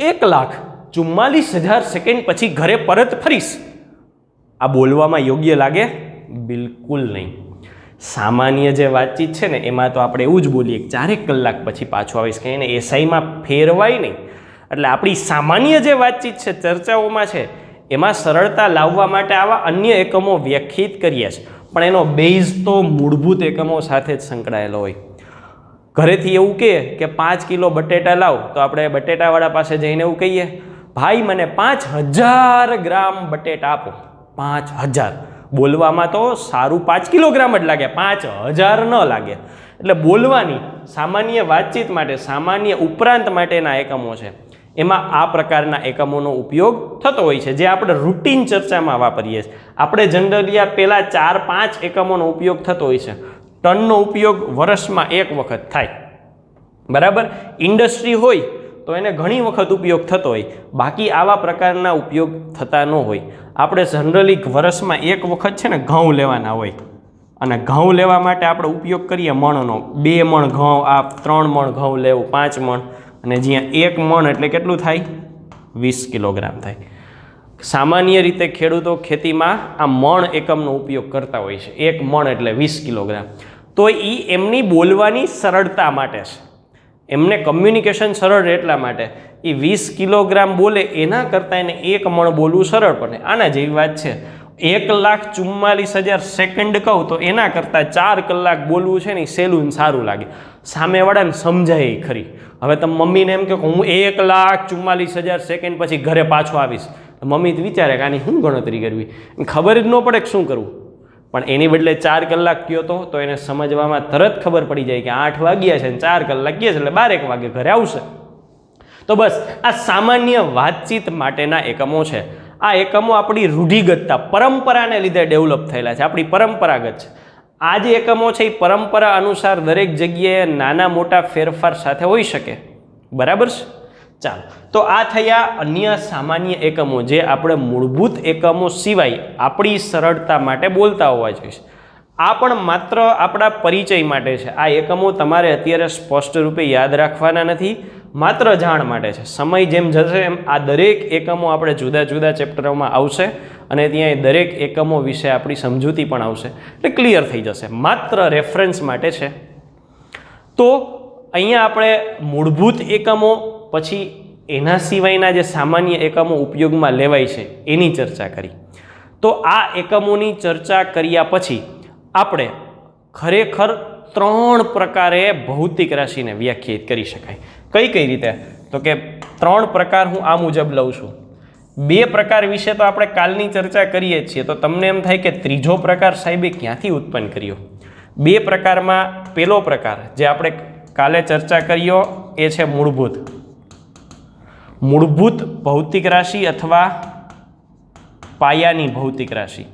1,44,000 સેકન્ડ પછી ઘરે પરત ફરીશ. આ બોલવામાં યોગ્ય લાગે? બિલકુલ નહીં. સામાન્ય જે વાતચીત છે ને એમાં તો આપણે એવું જ બોલીએ કે 4 કલાક પછી પાછું આવીશ, કે એને એસઆઈમાં ફેરવાય નહીં. એટલે આપણી સામાન્ય જે વાતચીત છે, ચર્ચાઓમાં છે, એમાં સરળતા લાવવા માટે આવા અન્ય એકમો વ્યાખ્યાયિત કરીએ છીએ, પણ એનો બેઝ તો મૂળભૂત એકમો સાથે જ સંકળાયેલો હોય. ઘરેથી એવું કહે કે 5 કિલો બટેટા લાવ, તો આપણે બટેટાવાળા પાસે જઈને એવું કહીએ, ભાઈ મને 5000 ગ્રામ બટેટા આપો. 5000 બોલવામાં તો સારું 5 કિલોગ્રામ જ લાગે, 5000 ન લાગે. એટલે બોલવાની સામાન્ય વાતચીત માટે, સામાન્ય ઉપરાંત માટેના એકમો છે, એમાં આ પ્રકારના એકમોનો ઉપયોગ થતો હોય છે, જે આપણે રૂટીન ચર્ચામાં વાપરીએ છીએ. આપણે જનરલી આ પહેલાં 4-5 એકમોનો ઉપયોગ થતો હોય છે. ટનનો ઉપયોગ વર્ષમાં 1 વખત થાય, બરાબર. ઇન્ડસ્ટ્રી હોય તો એને ઘણી વખત ઉપયોગ થતો હોય, બાકી આવા પ્રકારના ઉપયોગ થતા ન હોય. આપણે જનરલી વર્ષમાં 1 વખત છે ને ઘઉં લેવાના હોય, અને ઘઉં લેવા માટે આપણે ઉપયોગ કરીએ મણનો. 2 મણ ઘઉં, આ 3 મણ ઘઉં લેવું, 5 મણ, અને જ્યાં 1 મણ એટલે કેટલું થાય? 20 કિલોગ્રામ થાય. સામાન્ય રીતે ખેડૂતો ખેતીમાં આ મણ એકમનો ઉપયોગ કરતા હોય છે. 1 મણ એટલે 20 કિલોગ્રામ. તો એ એમની બોલવાની સરળતા માટે છે, એમને કમ્યુનિકેશન સરળ એટલા માટે એ 20 કિલોગ્રામ બોલે એના કરતાં એને 1 મણ બોલવું સરળ પડે. આના જેવી વાત છે. 1,44,000 સેકન્ડ કહું તો એના કરતાં 4 કલાક બોલવું છે ને એ સહેલું સારું લાગે, સામેવાળાને સમજાય ખરી. હવે તમે મમ્મીને એમ કહો કે હું 1,44,000 સેકન્ડ પછી ઘરે પાછો આવીશ, મમ્મી તો વિચારે કે આની શું ગણતરી કરવી, ખબર જ ન પડે કે શું કરવું. પણ એની બદલે 4 કલાક કહ્યો તો એને સમજવામાં તરત ખબર પડી જાય કે 8 વાગ્યા છે ને 4 કલાક ગયા છે એટલે 12 વાગે ઘરે આવશે. તો બસ આ સામાન્ય વાતચીત માટેના એકમો છે. આ એકમો આપણી રૂઢિગતતા, પરંપરાને લીધે ડેવલપ થયેલા છે, આપણી પરંપરાગત છે. આ જે એકમો છે એ પરંપરા અનુસાર દરેક જગ્યાએ નાના મોટા ફેરફાર સાથે હોઈ શકે, બરાબર છે. ચાલો, તો આ થયા અન્ય સામાન્ય એકમો જે આપણે મૂળભૂત એકમો સિવાય આપણી સરળતા માટે બોલતા હોવા જોઈએ. આ પણ માત્ર આપણા પરિચય માટે છે. આ એકમો તમારે અત્યારે સ્પષ્ટ રૂપે યાદ રાખવાના નથી, માત્ર જાણ માટે છે. સમય જેમ જશે એમ આ દરેક એકમો આપણે જુદા જુદા ચેપ્ટરોમાં આવશે અને ત્યાં દરેક એકમો વિશે આપણી સમજૂતી પણ આવશે, એટલે ક્લિયર થઈ જશે. માત્ર રેફરન્સ માટે છે. તો અહીંયા આપણે મૂળભૂત એકમો, પછી એના સિવાયના જે સામાન્ય એકમો ઉપયોગમાં લેવાય છે એની ચર્ચા કરી. તો આ એકમોની ચર્ચા કર્યા પછી આપણે ખરેખર 3 પ્રકારે ભૌતિક રાશિને વ્યાખ્યાયિત કરી શકાય. કઈ રીતે? તો કે 3 પ્રકાર હું આ મુજબ લઉં છું. 2 પ્રકાર વિશે તો આપણે કાલની ચર્ચા કરીએ છીએ, તો તમને એમ થાય કે ત્રીજો પ્રકાર સાહેબે ક્યાંથી ઉત્પન્ન કર્યો? 2 પ્રકારમાં પહેલો પ્રકાર જે આપણે કાલે ચર્ચા કર્યો એ છે મૂળભૂત ભૌતિક રાશિ અથવા પાયાની ભૌતિક રાશિ,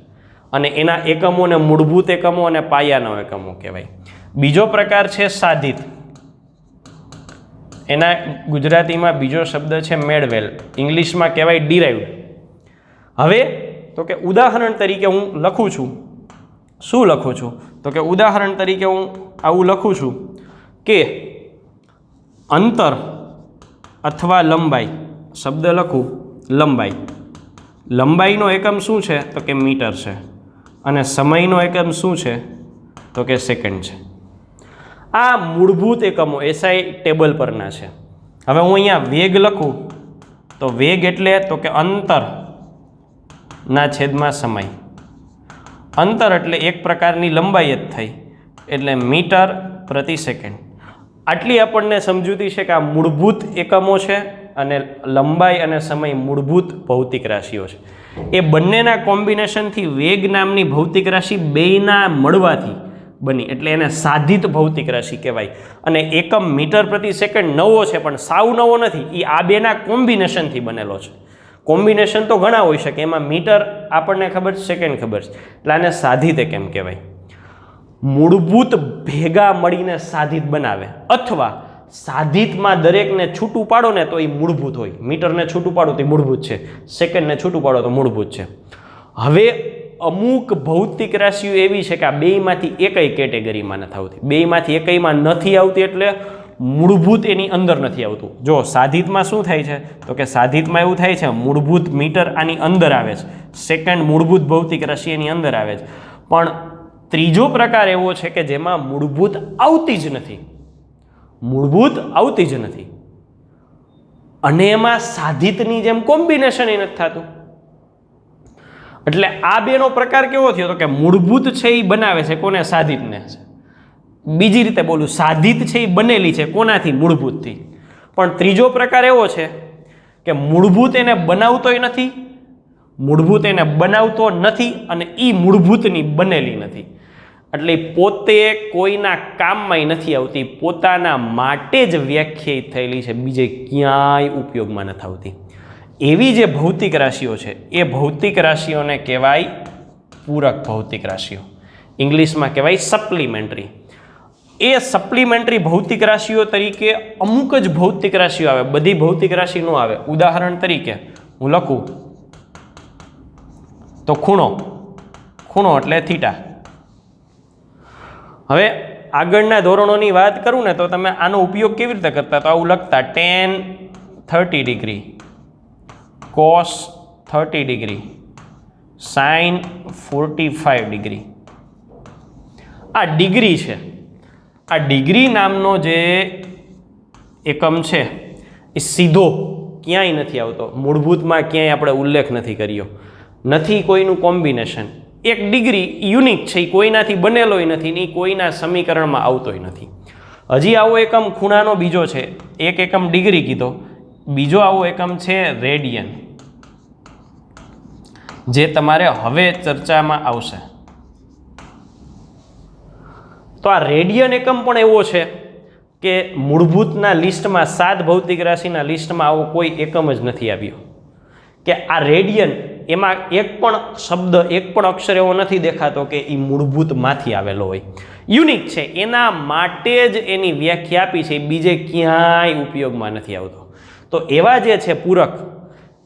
અને એના એકમોને મૂળભૂત એકમો અને પાયાના એકમો કહેવાય. બીજો પ્રકાર છે સાધિત, એના ગુજરાતીમાં બીજો શબ્દ છે મેળવેલ, ઇંગ્લિશમાં કહેવાય ડિરાઇવ્ડ. હવે તો કે ઉદાહરણ તરીકે હું લખું છું, શું લખું છું? તો કે ઉદાહરણ તરીકે હું આવું લખું છું કે અંતર અથવા લંબાઈ, શબ્દ લખું લંબાઈ, લંબાઈનો એકમ શું છે? તો કે મીટર છે, અને સમયનો એકમ શું છે? તો કે સેકન્ડ છે. આ મૂળભૂત એકમો એસઆઈ ટેબલ પરના છે. હવે હું અહીંયા વેગ લખું તો વેગ એટલે તો કે અંતરના છેદમાં સમય. અંતર એટલે એક પ્રકારની લંબાઈ જ થઈ, એટલે મીટર પ્રતિ સેકન્ડ. આટલી આપણને સમજૂતી છે કે આ મૂળભૂત એકમો છે અને લંબાઈ અને સમય મૂળભૂત ભૌતિક રાશિઓ છે. એ બંનેના કોમ્બિનેશનથી વેગ નામની ભૌતિક રાશિ બેયના મળવાથી બની, એટલે એને સાધિત ભૌતિક રાશિ કહેવાય. અને એકમ મીટર પ્રતિ સેકન્ડ નવો છે, પણ સાવ નવો નથી, એ આ બેના કોમ્બિનેશનથી બનેલો છે. કોમ્બિનેશન તો ઘણા હોઈ શકે, એમાં મીટર આપણને ખબર છે, સેકન્ડ ખબર છે, એટલે આને સાધિત એકમ કહેવાય. મૂળભૂત ભેગા મળીને સાધિત બનાવે, અથવા સાધિતમાં દરેકને છૂટું પાડો ને તો એ મૂળભૂત હોય. મીટરને છૂટું પાડો તો એ મૂળભૂત છે, સેકન્ડને છૂટું પાડો તો મૂળભૂત છે. હવે અમુક ભૌતિક રાશિઓ એવી છે કે આ બેયમાંથી એકય કેટેગરીમાં નથી આવતી, બેયમાંથી એકયમાં નથી આવતી, એટલે મૂળભૂત એની અંદર નથી આવતું. જો સાધિતમાં શું થાય છે? તો કે સાધિતમાં એવું થાય છે, મૂળભૂત મીટર આની અંદર આવે છે, સેકન્ડ મૂળભૂત ભૌતિક રાશિ એની અંદર આવે છે. પણ ત્રીજો પ્રકાર એવો છે કે જેમાં મૂળભૂત આવતી જ નથી, મૂળભૂત આવતી જ નથી, અને એમાં સાધિતની જેમ કોમ્બિનેશન નથી થતું. એટલે આ બેનો પ્રકાર કેવો થયો? તો કે મૂળભૂત છે એ બનાવે છે કોને? સાધિતને. બીજી રીતે બોલું, સાધિત છે એ બનેલી છે કોનાથી? મૂળભૂતથી. પણ ત્રીજો પ્રકાર એવો છે કે મૂળભૂત એને બનાવતોય નથી, મૂળભૂત એને બનાવતો નથી, અને એ મૂળભૂતની બનેલી નથી. એટલે પોતે કોઈના કામમાં નથી આવતી, પોતાના માટે જ વ્યાખ્યાયિત થયેલી છે, બીજે ક્યાંય ઉપયોગમાં નથી આવતી. એવી જે ભૌતિક રાશિઓ છે એ ભૌતિક રાશિઓને કહેવાય પૂરક ભૌતિક રાશિઓ, ઇંગ્લિશમાં કહેવાય સપ્લિમેન્ટરી. એ સપ્લિમેન્ટરી ભૌતિક રાશિઓ તરીકે અમુક જ ભૌતિક રાશિઓ આવે, બધી ભૌતિક રાશિ ન આવે. ઉદાહરણ તરીકે હું લખું તો ખૂણો એટલે થીટા. હવે આગળના ધોરણોની વાત કરું ને તો તમે આનો ઉપયોગ કેવી રીતે કરતા? તો આવું લખતા tan 30 degree, cos 30 degree, sin 45 degree. આ ડિગ્રી છે. આ ડિગ્રી નામનો જે એકમ છે એ સીધો ક્યાંય નથી આવતો, મૂળભૂતમાં ક્યાંય આપણે ઉલ્લેખ નથી કર્યો, નથી કોઈનું કોમ્બિનેશન. એક ડિગ્રી યુનિક છે, એ કોઈનાથી બનેલોય નથી ને કોઈના સમીકરણમાં આવતોય નથી. હજી આવો એકમ ખૂણાનો બીજો છે, એક એકમ ડિગ્રી કીધો, બીજો આવો એકમ છે રેડિયન, જે તમારે હવે ચર્ચામાં આવશે. તો આ રેડિયન એકમ પણ એવો છે કે મૂળભૂતના લિસ્ટમાં 7 ભૌતિક રાશિના લિસ્ટમાં આવો કોઈ એકમ જ નથી આવ્યો કે આ રેડિયન, એમાં એક પણ શબ્દ, એક પણ અક્ષર એવો નથી દેખાતો કે એ મૂળભૂતમાંથી આવેલો હોય. યુનિક છે, એના માટે જ એની વ્યાખ્યા આપી છે, બીજે ક્યાંય ઉપયોગમાં નથી આવતો. તો એવા જે છે પૂરક,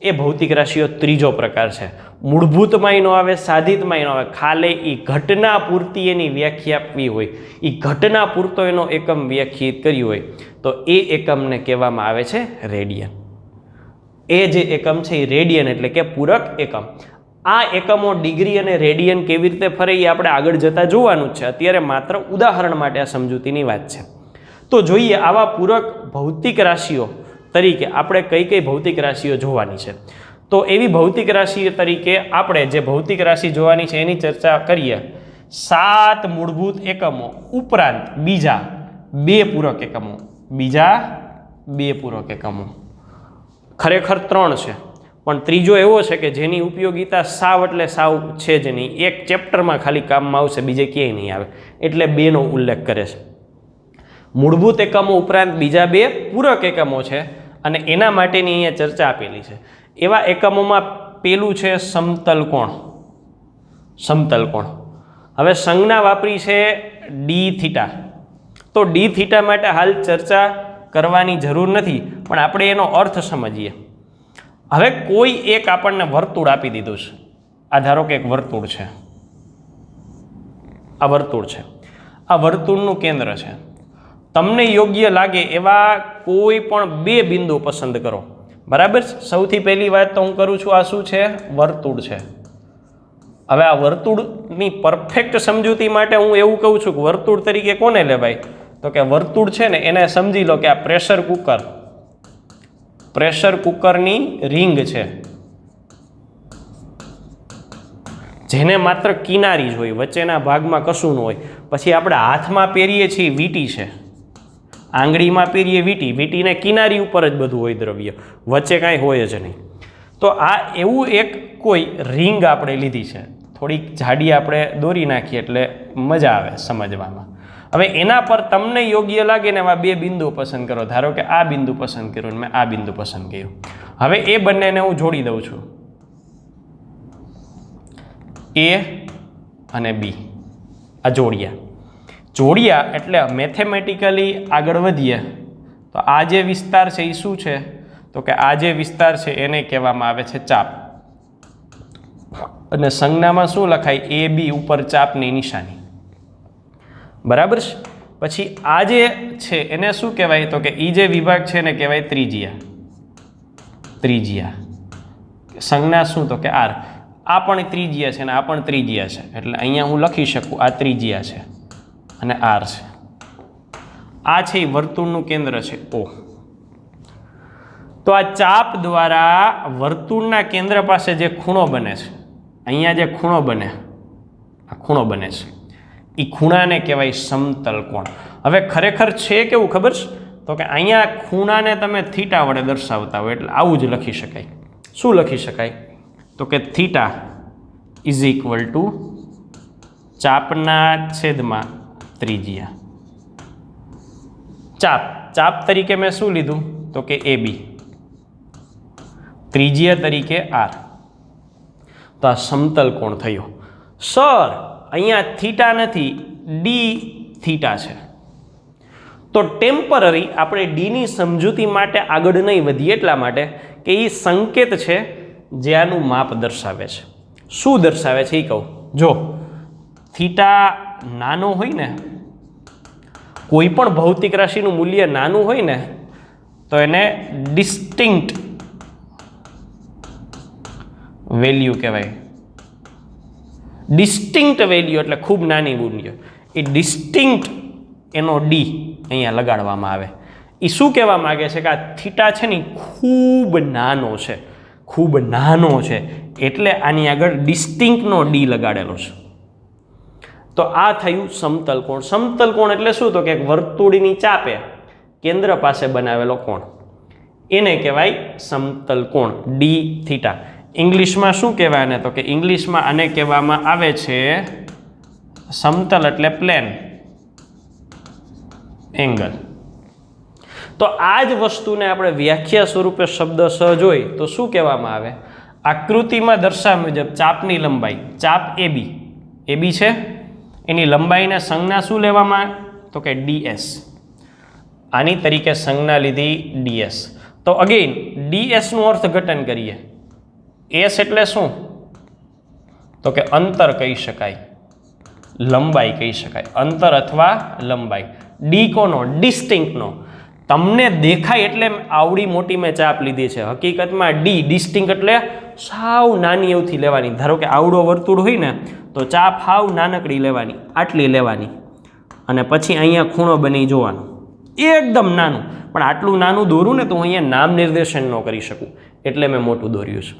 એ ભૌતિક રાશિઓ ત્રીજો પ્રકાર છે. મૂળભૂતમાંય ન આવે, સાધિતમાંય ન આવે, ખાલી એ ઘટના પૂરતી એની વ્યાખ્યા આપવી હોય, એ ઘટના પૂરતો એનો એકમ વ્યાખ્યાયિત કર્યું હોય, તો એ એકમને કહેવામાં આવે છે રેડિયન. એ જે એકમ છે એ રેડિયન એટલે કે પૂરક એકમ. આ એકમો ડિગ્રી અને રેડિયન કેવી રીતે ફરે એ આપણે આગળ જતાં જોવાનું જ છે. અત્યારે માત્ર ઉદાહરણ માટે આ સમજૂતીની વાત છે. તો જોઈએ આવા પૂરક ભૌતિક રાશિઓ તરીકે આપણે કઈ કઈ ભૌતિક રાશિઓ જોવાની છે. તો એવી ભૌતિક રાશિ તરીકે આપણે જે ભૌતિક રાશિ જોવાની છે એની ચર્ચા કરીએ. 7 મૂળભૂત એકમો ઉપરાંત બીજા 2 પૂરક એકમો, બીજા 2 પૂરક એકમો, ખરેખર 3 છે, પણ ત્રીજો એવો છે કે જેની ઉપયોગિતા સાવ એટલે સાવ છે જ નહીં. એક ચેપ્ટરમાં ખાલી કામમાં આવશે, બીજે ક્યાંય નહીં આવે, એટલે 2નો ઉલ્લેખ કરે છે. મૂળભૂત એકમો ઉપરાંત બીજા 2 પૂરક એકમો છે અને એના માટેની અહીંયા ચર્ચા આપેલી છે. એવા એકમોમાં પેલું છે સમતલ કોણ. સમતલ કોણ. હવે સંજ્ઞા વાપરી છે ડી થીટા. તો ડી થીટા માટે હાલ ચર્ચા કરવાની જરૂર નથી, પણ આપણે એનો અર્થ સમજીએ. હવે કોઈ એક આપણને વર્તુળ આપી દીધું છે. આ ધારો કે એક વર્તુળ છે, આ વર્તુળ છે, આ વર્તુળનું કેન્દ્ર છે. તમને યોગ્ય લાગે એવા કોઈ પણ 2 બિંદુ પસંદ કરો. બરાબર. સૌથી પહેલી વાત તો હું કરું છું, આ શું છે? વર્તુળ છે. હવે આ વર્તુળની પરફેક્ટ સમજૂતી માટે હું એવું કહું છું કે વર્તુળ તરીકે કોને લેવાય? તો કે વર્તુળ છે ને એને સમજી લો કે આ પ્રેશર કુકરની રિંગ છે, જેને માત્ર કિનારી જ હોય, વચ્ચેના ભાગમાં કશું ન હોય. પછી આપણે હાથમાં પહેરીએ છીએ વીંટી છે, આંગળીમાં પહેરીએ વીંટી, વીંટીને કિનારી ઉપર જ બધું હોય દ્રવ્ય, વચ્ચે કાંઈ હોય જ નહીં. તો આ એવું એક કોઈ રિંગ આપણે લીધી છે, થોડીક જાડી આપણે દોરી નાખીએ એટલે મજા આવે સમજવામાં. હવે એના પર તમને યોગ્ય લાગે ને એવા 2 બિંદુ પસંદ કરો. ધારો કે આ બિંદુ પસંદ કર્યું, મેં આ બિંદુ પસંદ કર્યું. હવે એ બંનેને હું જોડી દઉં છું, A અને B. આ જોડિયા એટલે મેથેમેટિકલી આગળ વધીએ તો આ જે વિસ્તાર છે એ શું છે? તો કે આ જે વિસ્તાર છે એને કહેવામાં આવે છે ચાપ. અને સંજ્ઞામાં શું લખાય? AB ઉપર ચાપની નિશાની. બરાબર છે. પછી આ જે છે એને શું કહેવાય? તો કે એ જે વિભાગ છે એને કહેવાય ત્રિજ્યા. સંજ્ઞા શું? તો કે R. આ પણ ત્રિજ્યા છે અને આ પણ ત્રિજ્યા છે, એટલે અહીંયા હું લખી શકું આ ત્રિજ્યા છે અને R છે. આ છે એ વર્તુળનું કેન્દ્ર છે O. તો આ ચાપ દ્વારા વર્તુળના કેન્દ્ર પાસે જે ખૂણો બને છે, અહીંયા જે ખૂણો બને, આ ખૂણો બને છે, એ ખૂણાને કહેવાય સમતલ કોણ. હવે ખરેખર છે કેવું ખબર છે? તો કે અહીંયા ખૂણાને તમે થીટા વડે દર્શાવતા હોય એટલે આવું જ લખી શકાય. શું લખી શકાય? તો કે થીટા ઇઝ ઇક્વલ ટુ ચાપના છેદમાં ત્રિજ્યા. ચાપ તરીકે મેં શું લીધું? તો કે AB, ત્રિજ્યા તરીકે R. તો આ સમતલ કોણ થયો. સર અહીંયા થીટા નથી, ડી થીટા છે. તો ટેમ્પરરી આપણે ડીની સમજૂતી માટે આગળ નહીં વધીએ એટલા માટે કે એ સંકેત છે જે આનું માપ દર્શાવે છે. શું દર્શાવે છે એ કહું. જો થીટા નાનો હોય ને, કોઈ પણ ભૌતિક રાશિનું મૂલ્ય નાનું હોય ને તો એને ડિસ્ટિંક્ટ વેલ્યુ કહેવાય. ડિસ્ટિંક્ટ વેલ્યુ એટલે ખૂબ નાની મૂલ્ય. એ ડિસ્ટિંક્ટ એનો ડી અહીંયા લગાડવામાં આવે. એ શું કહેવા માગે છે કે આ થીટા છે ને ખૂબ નાનો છે, ખૂબ નાનો છે, એટલે આની આગળ ડિસ્ટિંક્ટનો ડી લગાડેલો છે. તો આ થયું સમતલ કોણ. સમતલ કોણ એટલે શું? તો કે વર્તુળની ચાપે કેન્દ્ર પાસે બનાવેલો કોણ, એને કહેવાય સમતલ કોણ, ડી થીટા. ઇંગ્લિશમાં શું કહેવાય આને? તો કે ઇંગ્લિશમાં આને કહેવામાં આવે છે સમતલ એટલે પ્લેન એંગલ. તો આ જ વસ્તુને આપણે વ્યાખ્યા સ્વરૂપે શબ્દ સ જોઈ તો શું કહેવામાં આવે? આકૃતિમાં દર્શાવ્યા મુજબ ચાપની લંબાઈ, ચાપ AB છે, એની લંબાઈને સંજ્ઞા શું લેવામાં? તો કે DS. આની તરીકે સંજ્ઞા લીધી DS. તો અગેન DS નું અર્થઘટન કરીએ. S એટલે શું? તો કે અંતર કહી શકાય, લંબાઈ કહી શકાય, અંતર અથવા લંબાઈ. ડી કોનો? ડિસ્ટિંક્ટનો. તમને દેખાય એટલે આવડી મોટી મેં ચાપ લીધી છે, હકીકતમાં ડી ડિસ્ટિંક્ટ એટલે સાવ નાની એવથી લેવાની. ધારો કે આવડો વર્તુળ હોય ને તો ચાપ હાવ નાનકડી લેવાની, આટલી લેવાની, અને પછી અહીંયા ખૂણો બની જોવાનો, એકદમ નાનું, પણ આટલું નાનું દોરું ને તો હું અહીંયા નામ નિર્દેશન ન કરી શકું, એટલે મેં મોટું દોર્યું છે.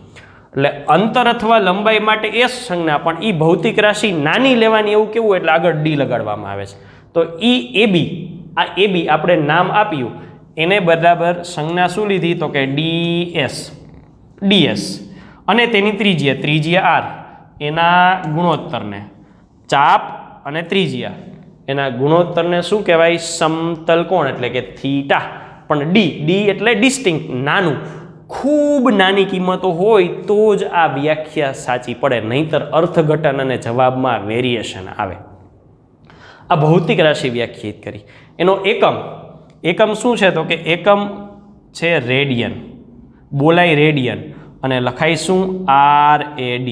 એટલે અંતર અથવા લંબાઈ માટે એસ સંજ્ઞા, પણ એ ભૌતિક રાશિ નાની લેવાની એવું કેવું એટલે આગળ ડી લગાડવામાં આવે છે. તો ઈ એબી, આ એબી આપણે નામ આપ્યું એને બરાબર સંજ્ઞા શું લીધી તો કે ડીએસ અને તેની ત્રિજ્યા આર, એના ગુણોત્તરને ચાપ અને ત્રિજ્યા એના ગુણોત્તરને શું કહેવાય સમતલ કોણ એટલે કે થીટા. પણ ડી એટલે ડિસ્ટિંક્ટ નાનું, ખૂબ નાની કિંમતો હોય તો જ આ વ્યાખ્યા સાચી પડે, નહીંતર અર્થઘટન અને જવાબમાં વેરિએશન આવે. આ ભૌતિક રાશિ વ્યાખ્યાયિત કરી. એનો એકમ શું છે તો કે એકમ છે રેડિયન, બોલાય રેડિયન અને લખાય શું RAD.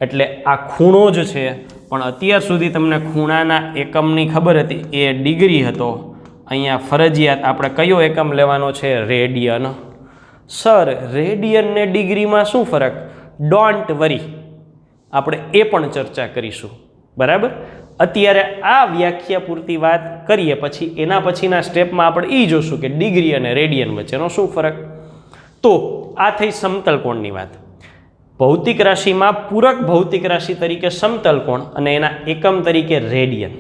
એટલે આ ખૂણો જ છે, પણ અત્યાર સુધી તમને ખૂણાના એકમની ખબર હતી એ ડિગ્રી હતો. અહીંયા ફરજિયાત આપણે કયો એકમ લેવાનો છે રેડિયન. સર રેડિયન ને ડિગ્રીમાં શું ફરક? ડોન્ટ વરી, આપણે એ પણ ચર્ચા કરીશું. બરાબર, અત્યારે આ વ્યાખ્યા પૂરતી વાત કરીએ, પછી એના પછીના સ્ટેપમાં આપણે એ જોશું કે ડિગ્રી અને રેડિયન વચ્ચેનો શું ફરક. તો આ થઈ સમતલ કોણની વાત. ભૌતિક રાશિમાં પૂરક ભૌતિક રાશિ તરીકે સમતલ કોણ અને એના એકમ તરીકે રેડિયન.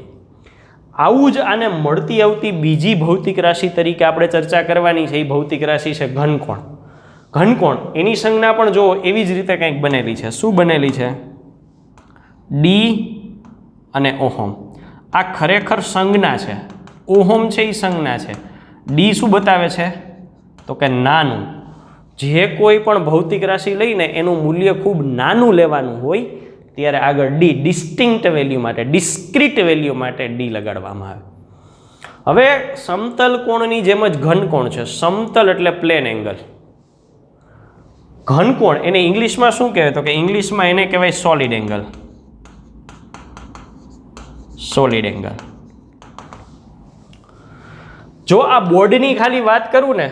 આવું જ આને મળતી આવતી બીજી ભૌતિક રાશિ તરીકે આપણે ચર્ચા કરવાની છે. એ ભૌતિક રાશિ છે ઘનકોણ. ઘનકોણ એની સંજ્ઞા પણ જો એવી જ રીતે કંઈક બનેલી છે. શું બનેલી છે? ડી અને ઓહમ. આ ખરેખર સંજ્ઞા છે, ઓહમ છે એ સંજ્ઞા છે. ડી શું બતાવે છે તો કે નાનું. જે કોઈ પણ ભૌતિક રાશિ લઈને એનું મૂલ્ય ખૂબ નાનું લેવાનું હોય ત્યારે આગળ ડી ડિસ્ટિંક્ટ વેલ્યુ માટે, ડિસ્ક્રીટ વેલ્યુ માટે ડી લગાડવામાં આવે. હવે સમતલ કોણની જેમ જ ઘનકોણ છે. સમતલ એટલે પ્લેન એંગલ. ઘનકોણ એને ઇંગ્લિશમાં શું કહેવાય તો કે ઇંગ્લિશમાં એને કહેવાય સોલિડ એંગલ. Solid angle. જો આ બોર્ડની ખાલી વાત કરું ને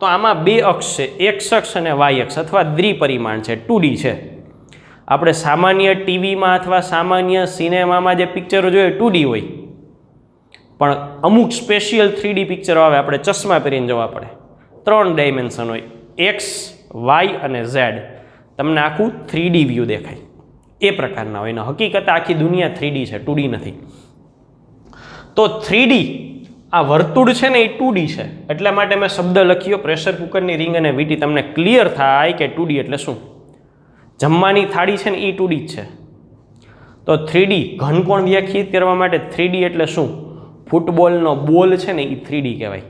તો આમાં બે અક્ષ છે, એક્સ અક્ષ અને વાય અક્ષ અથવા દ્વિપરિમાણ છે, 2D છે. આપણે સામાન્ય ટીવીમાં અથવા સામાન્ય સિનેમામાં જે પિક્ચરો જોઈએ 2D હોય, પણ અમુક સ્પેશિયલ 3D પિક્ચરો આવે આપણે ચશ્મા પહેરીને જવા પડે. 3 ડાયમેન્શન હોય, એક્સ, વાય અને ઝેડ. તમને આખું 3D વ્યૂ દેખાય એ પ્રકારના હોય ને હકીકત આખી દુનિયા 3D છે, 2D નથી. તો 3D આ વર્તુળ છે ને એ 2D છે. એટલા માટે મેં શબ્દ લખ્યો પ્રેશર કુકરની રિંગ અને વીટી, તમને ક્લિયર થાય કે 2D એટલે શું. જમવાની થાળી છે ને એ 2D જ છે. તો 3D ઘનકોણ વ્યાખ્યાયિત કરવા માટે 3D એટલે શું? ફૂટબોલનો બોલ છે ને એ 3D કહેવાય.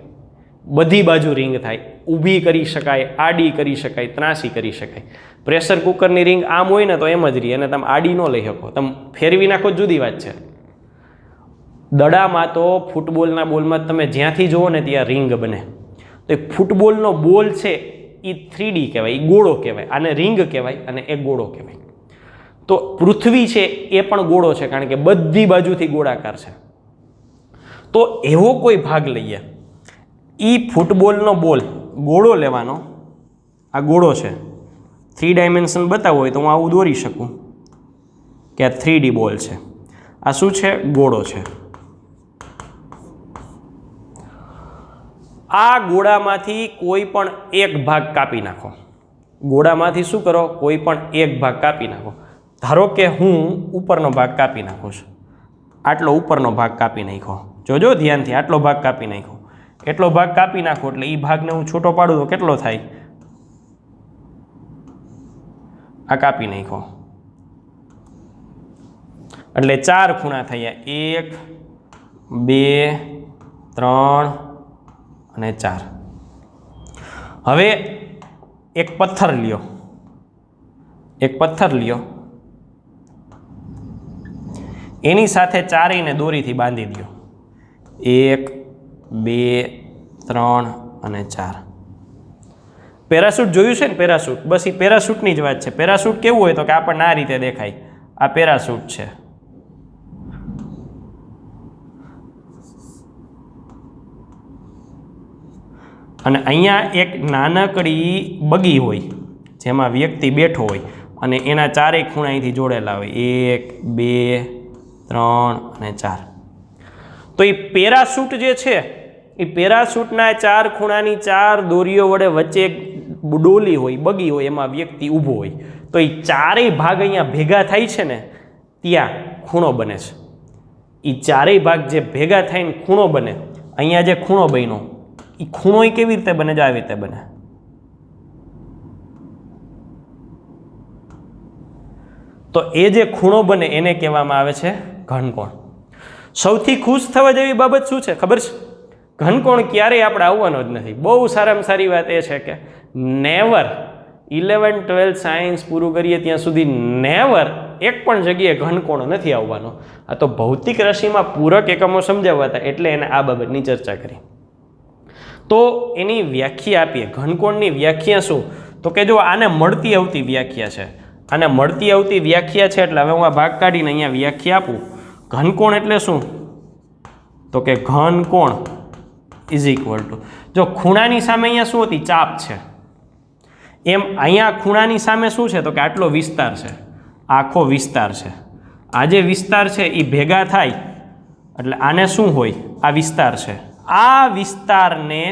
બધી બાજુ રિંગ થાય, ઊભી કરી શકાય, આડી કરી શકાય, ત્રાસી કરી શકાય. પ્રેશર કુકરની રિંગ આમ હોય ને તો એમ જ રહી, અને તમે આડી ન લઈ શકો, તમે ફેરવી નાખો જુદી વાત છે. દડામાં તો ફૂટબોલના બોલમાં તમે જ્યાંથી જુઓ ને ત્યાં રિંગ બને. તો એ ફૂટબોલનો બોલ છે એ 3D કહેવાય, એ ગોળો કહેવાય. આને રિંગ કહેવાય અને એ ગોળો કહેવાય. તો પૃથ્વી છે એ પણ ગોળો છે, કારણ કે બધી બાજુથી ગોળાકાર છે. તો એવો કોઈ ભાગ લઈએ, એ ફૂટબોલનો બોલ ગોળો લેવાનો. આ ગોળો છે, 3 ડાયમેન્શન બતાવવું હોય તો હું આવું દોરી શકું કે આ 3D બોલ છે. આ શું છે? ગોળો છે. આ ગોળામાંથી કોઈ પણ એક ભાગ કાપી નાખો. ગોળામાંથી શું કરો? કોઈ પણ એક ભાગ કાપી નાખો. ધારો કે હું ઉપરનો ભાગ કાપી નાખું છું. આટલો ઉપરનો ભાગ કાપી નાખો, જોજો ધ્યાનથી, આટલો ભાગ કાપી નાખો. એટલો ભાગ કાપી નાખો એટલે એ ભાગને હું છૂટો પાડું તો કેટલો થાય? આ કાપી નાખો એટલે 4 ખૂણા થયા, 1 2 3 અને 4. હવે એક પથ્થર લ્યો, એની સાથે ચારેયને દોરીથી બાંધી દો. 1 2 3 અને 4. પેરાશૂટ જોયું છે ને? પેરાશૂટ, બસ એ પેરાશૂટની જ વાત છે. પેરાશૂટ કેવું હોય તો કે આપણને આ રીતે દેખાય. આ પેરાશૂટ છે. અને અહીંયા એક નાનકડી બગી હોય જેમાં વ્યક્તિ બેઠો હોય અને એના ચારેય ખૂણા અહીંથી જોડેલા હોય, 1 2 3 અને 4. તો એ પેરાશૂટ જે છે એ પેરાશૂટના 4 ખૂણાની 4 દોરીઓ વડે વચ્ચે એક ડોલી હોય, બગી હોય, એમાં વ્યક્તિ ઊભો હોય, તો એ ચારેય ભાગ અહીંયા ભેગા થાય છે ને ત્યાં ખૂણો બને છે. એ ચારેય ભાગ જે ભેગા થઈને ખૂણો બને, અહીંયા જે ખૂણો બન્યો એ ખૂણો કેવી રીતે બને? જો આવી રીતે બને. તો એ જે ખૂણો બને એને કહેવામાં આવે છે ઘનકોણ. સૌથી ખુશ થવા જેવી બાબત શું છે ખબર છે? ઘનકોણ ક્યારેય આપણે આવવાનો જ નથી. બહુ સારામાં સારી વાત એ છે કે નેવર 11, 12 સાયન્સ પૂરું કરીએ ત્યાં સુધી નેવર એક પણ જગ્યાએ ઘનકોણ નથી આવવાનો. આ તો ભૌતિક રાશિમાં પૂરક એકમો સમજાવવા હતા એટલે એને આ બાબતની ચર્ચા કરી. તો એની વ્યાખ્યા આપીએ. ઘનકોણની વ્યાખ્યા શું? તો કે જો આને મળતી આવતી વ્યાખ્યા છે, આને મળતી આવતી વ્યાખ્યા છે એટલે હવે હું આ ભાગ કાઢીને અહીંયા વ્યાખ્યા આપું. ઘનકોણ એટલે શું? તો કે ઘનકોણ ઇઝ ઇક્વલ ટુ, જો ખૂણાની સામે અહીંયા શું હતી? ચાપ છે. એમ અહીંયા ખૂણાની સામે શું છે? તો કે આટલો વિસ્તાર છે, આખો વિસ્તાર છે. આ જે વિસ્તાર છે એ ભેગા થાય એટલે આને શું હોય? આ વિસ્તાર છે. આ વિસ્તારને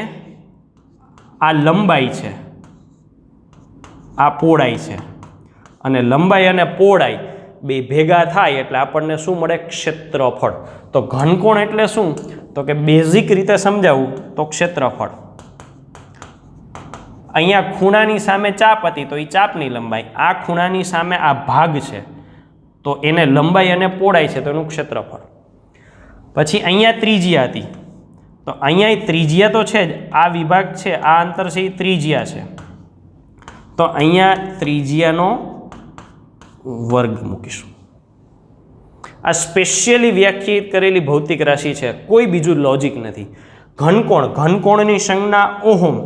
આ લંબાઈ છે, આ પહોળાઈ છે, અને લંબાઈ અને પહોળાઈ બે ભેગા થાય એટલે આપણને શું મળે? ક્ષેત્રફળ. તો ઘનકોણ એટલે શું? તો કે બેઝિક રીતે સમજાવું તો ક્ષેત્રફળ. અહીંયા ખૂણાની સામે ચાપ હતી તો એ ચાપની લંબાઈ, આ ખૂણાની સામે આ ભાગ છે તો એને લંબાઈ અને પહોળાઈ છે તો એનું ક્ષેત્રફળ. પછી અહીંયા ત્રિજ્યા હતી તો અહીંયા ત્રિજ્યા તો છે જ, આ વિભાગ છે, આ અંતર છે એ ત્રિજ્યા છે, તો અહીંયા ત્રિજ્યાનો વર્ગ મૂકીશું. આ સ્પેશિયલી વ્યાખ્યાયિત કરેલી ભૌતિક રાશિ છે, કોઈ બીજું લોજિક નથી. ઘનકોણ, ઘનકોણની સંજ્ઞા ઓહમ,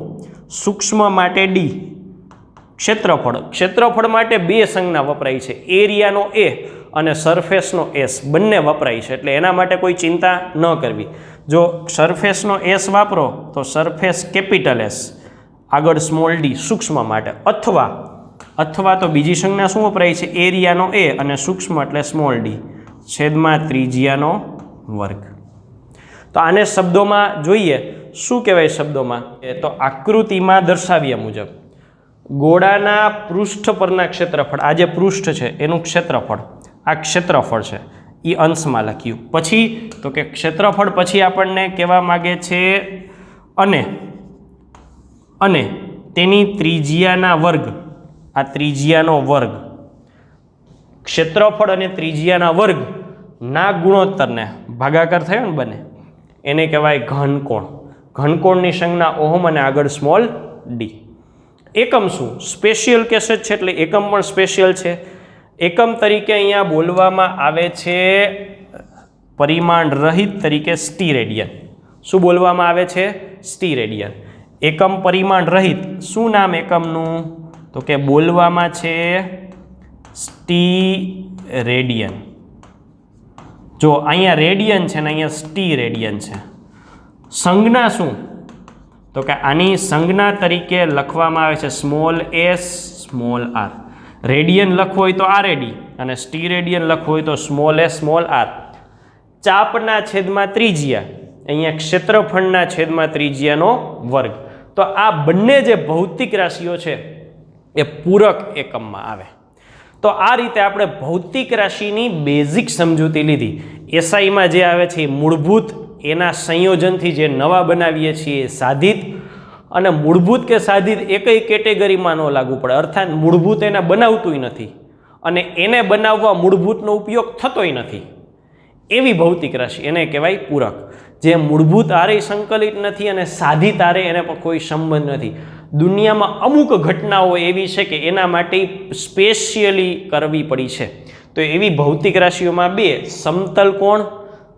સૂક્ષ્મ માટે ડી, ક્ષેત્રફળ, ક્ષેત્રફળ માટે બે સંજ્ઞા વપરાય છે, એરિયાનો એ અને સરફેસનો એસ બંને વપરાય છે, એટલે એના માટે કોઈ ચિંતા ન કરવી. જો સરફેસનો એસ વાપરો તો સરફેસ કેપિટલ એસ, આગળ સ્મોલ ડી સૂક્ષ્મ માટે, અથવા તો બીજી સંજ્ઞા શું વપરાય છે? એરિયાનો એ અને સૂક્ષ્મ એટલે સ્મોલ ડી છેદમાં ત્રિજ્યાનો વર્ગ. તો આને શબ્દોમાં જોઈએ, શું કહેવાય શબ્દોમાં? તો આકૃતિમાં દર્શાવ્યા મુજબ ગોળાના પૃષ્ઠ પરના ક્ષેત્રફળ, આ જે પૃષ્ઠ છે એનું ક્ષેત્રફળ, આ ક્ષેત્રફળ છે એ અંશમાં લખ્યું. પછી તો કે ક્ષેત્રફળ પછી આપણને કહેવા માગે છે અને તેની ત્રિજ્યાના વર્ગ, આ ત્રિજ્યાનો વર્ગ, ક્ષેત્રફળ અને ત્રિજ્યાના વર્ગ ના ગુણોત્તરને ભાગાકાર થયો ને બને, એને કહેવાય ઘનકોણ. ઘનકોણની સંજ્ઞા ઓહમ અને આગળ સ્મોલ ડી. એકમ શું? સ્પેશિયલ કેસ જ છે એટલે એકમ પણ સ્પેશિયલ છે. એકમ તરીકે અહીંયા બોલવામાં આવે છે પરિમાણ રહિત તરીકે સ્ટીરેડિયન. શું બોલવામાં આવે છે? સ્ટીરેડિયન. એકમ પરિમાણ રહિત. શું નામ એકમનું? તો કે બોલવામાં છે સ્ટીરેડિયન. જો અહીંયા રેડિયન છે ને અહીંયા સ્ટીરેડિયન છે. સંજ્ઞા શું? તો કે આની સંજ્ઞા તરીકે લખવામાં આવે છે small S small R. Radian લખવું હોય તો આરએડી અને સ્ટીરેડિયન લખવું હોય તો સ્મોલ એસ સ્મોલ આર. ચાપના છેદમાં ત્રિજ્યા, અહીંયા ક્ષેત્રફળના છેદમાં ત્રિજ્યાનો વર્ગ. તો આ બંને જે ભૌતિક રાશિઓ છે એ પૂરક એકમમાં આવે. તો આ રીતે આપણે ભૌતિક રાશિની બેઝિક સમજૂતી લીધી. એસઆઈમાં જે આવે છે એ મૂળભૂત, એના સંયોજનથી જે નવા બનાવીએ છીએ એ સાધિત, અને મૂળભૂત કે સાધિત એકય કેટેગરીમાં ન લાગુ પડે, અર્થાત મૂળભૂત એને બનાવતું નથી અને એને બનાવવા મૂળભૂતનો ઉપયોગ થતોય નથી, એવી ભૌતિક રાશિ એને કહેવાય પૂરક. જે મૂળભૂત આરે સંકલિત નથી અને સાધિત આરે એને પણ કોઈ સંબંધ નથી. દુનિયામાં અમુક ઘટનાઓ એવી છે કે એના માટે સ્પેશિયલી કરવી પડી છે. તો એવી ભૌતિક રાશિઓમાં બે, સમતલ કોણ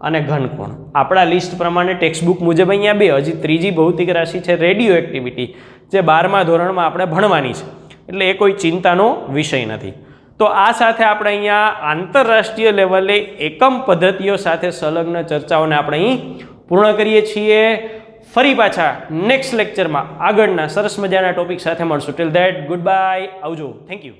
અને ઘનકોણ. આપણા લિસ્ટ પ્રમાણે ટેક્સ્ટબુક મુજબ અહીંયા બે, હજી ત્રીજી ભૌતિક રાશિ છે રેડિયો એક્ટિવિટી, જે 12મા ધોરણમાં આપણે ભણવાની છે, એટલે એ કોઈ ચિંતાનો વિષય નથી. તો આ સાથે આપણે અહીંયા આંતરરાષ્ટ્રીય લેવલે એકમ પદ્ધતિઓ સાથે સંલગ્ન ચર્ચાઓને આપણે અહીં પૂર્ણ કરીએ છીએ. ફરી પાછા નેક્સ્ટ લેક્ચરમાં આગળના સરસ મજાના ટોપિક સાથે મળશું. ટિલ ધેટ ગુડ બાય, આવજો, થેન્ક યુ.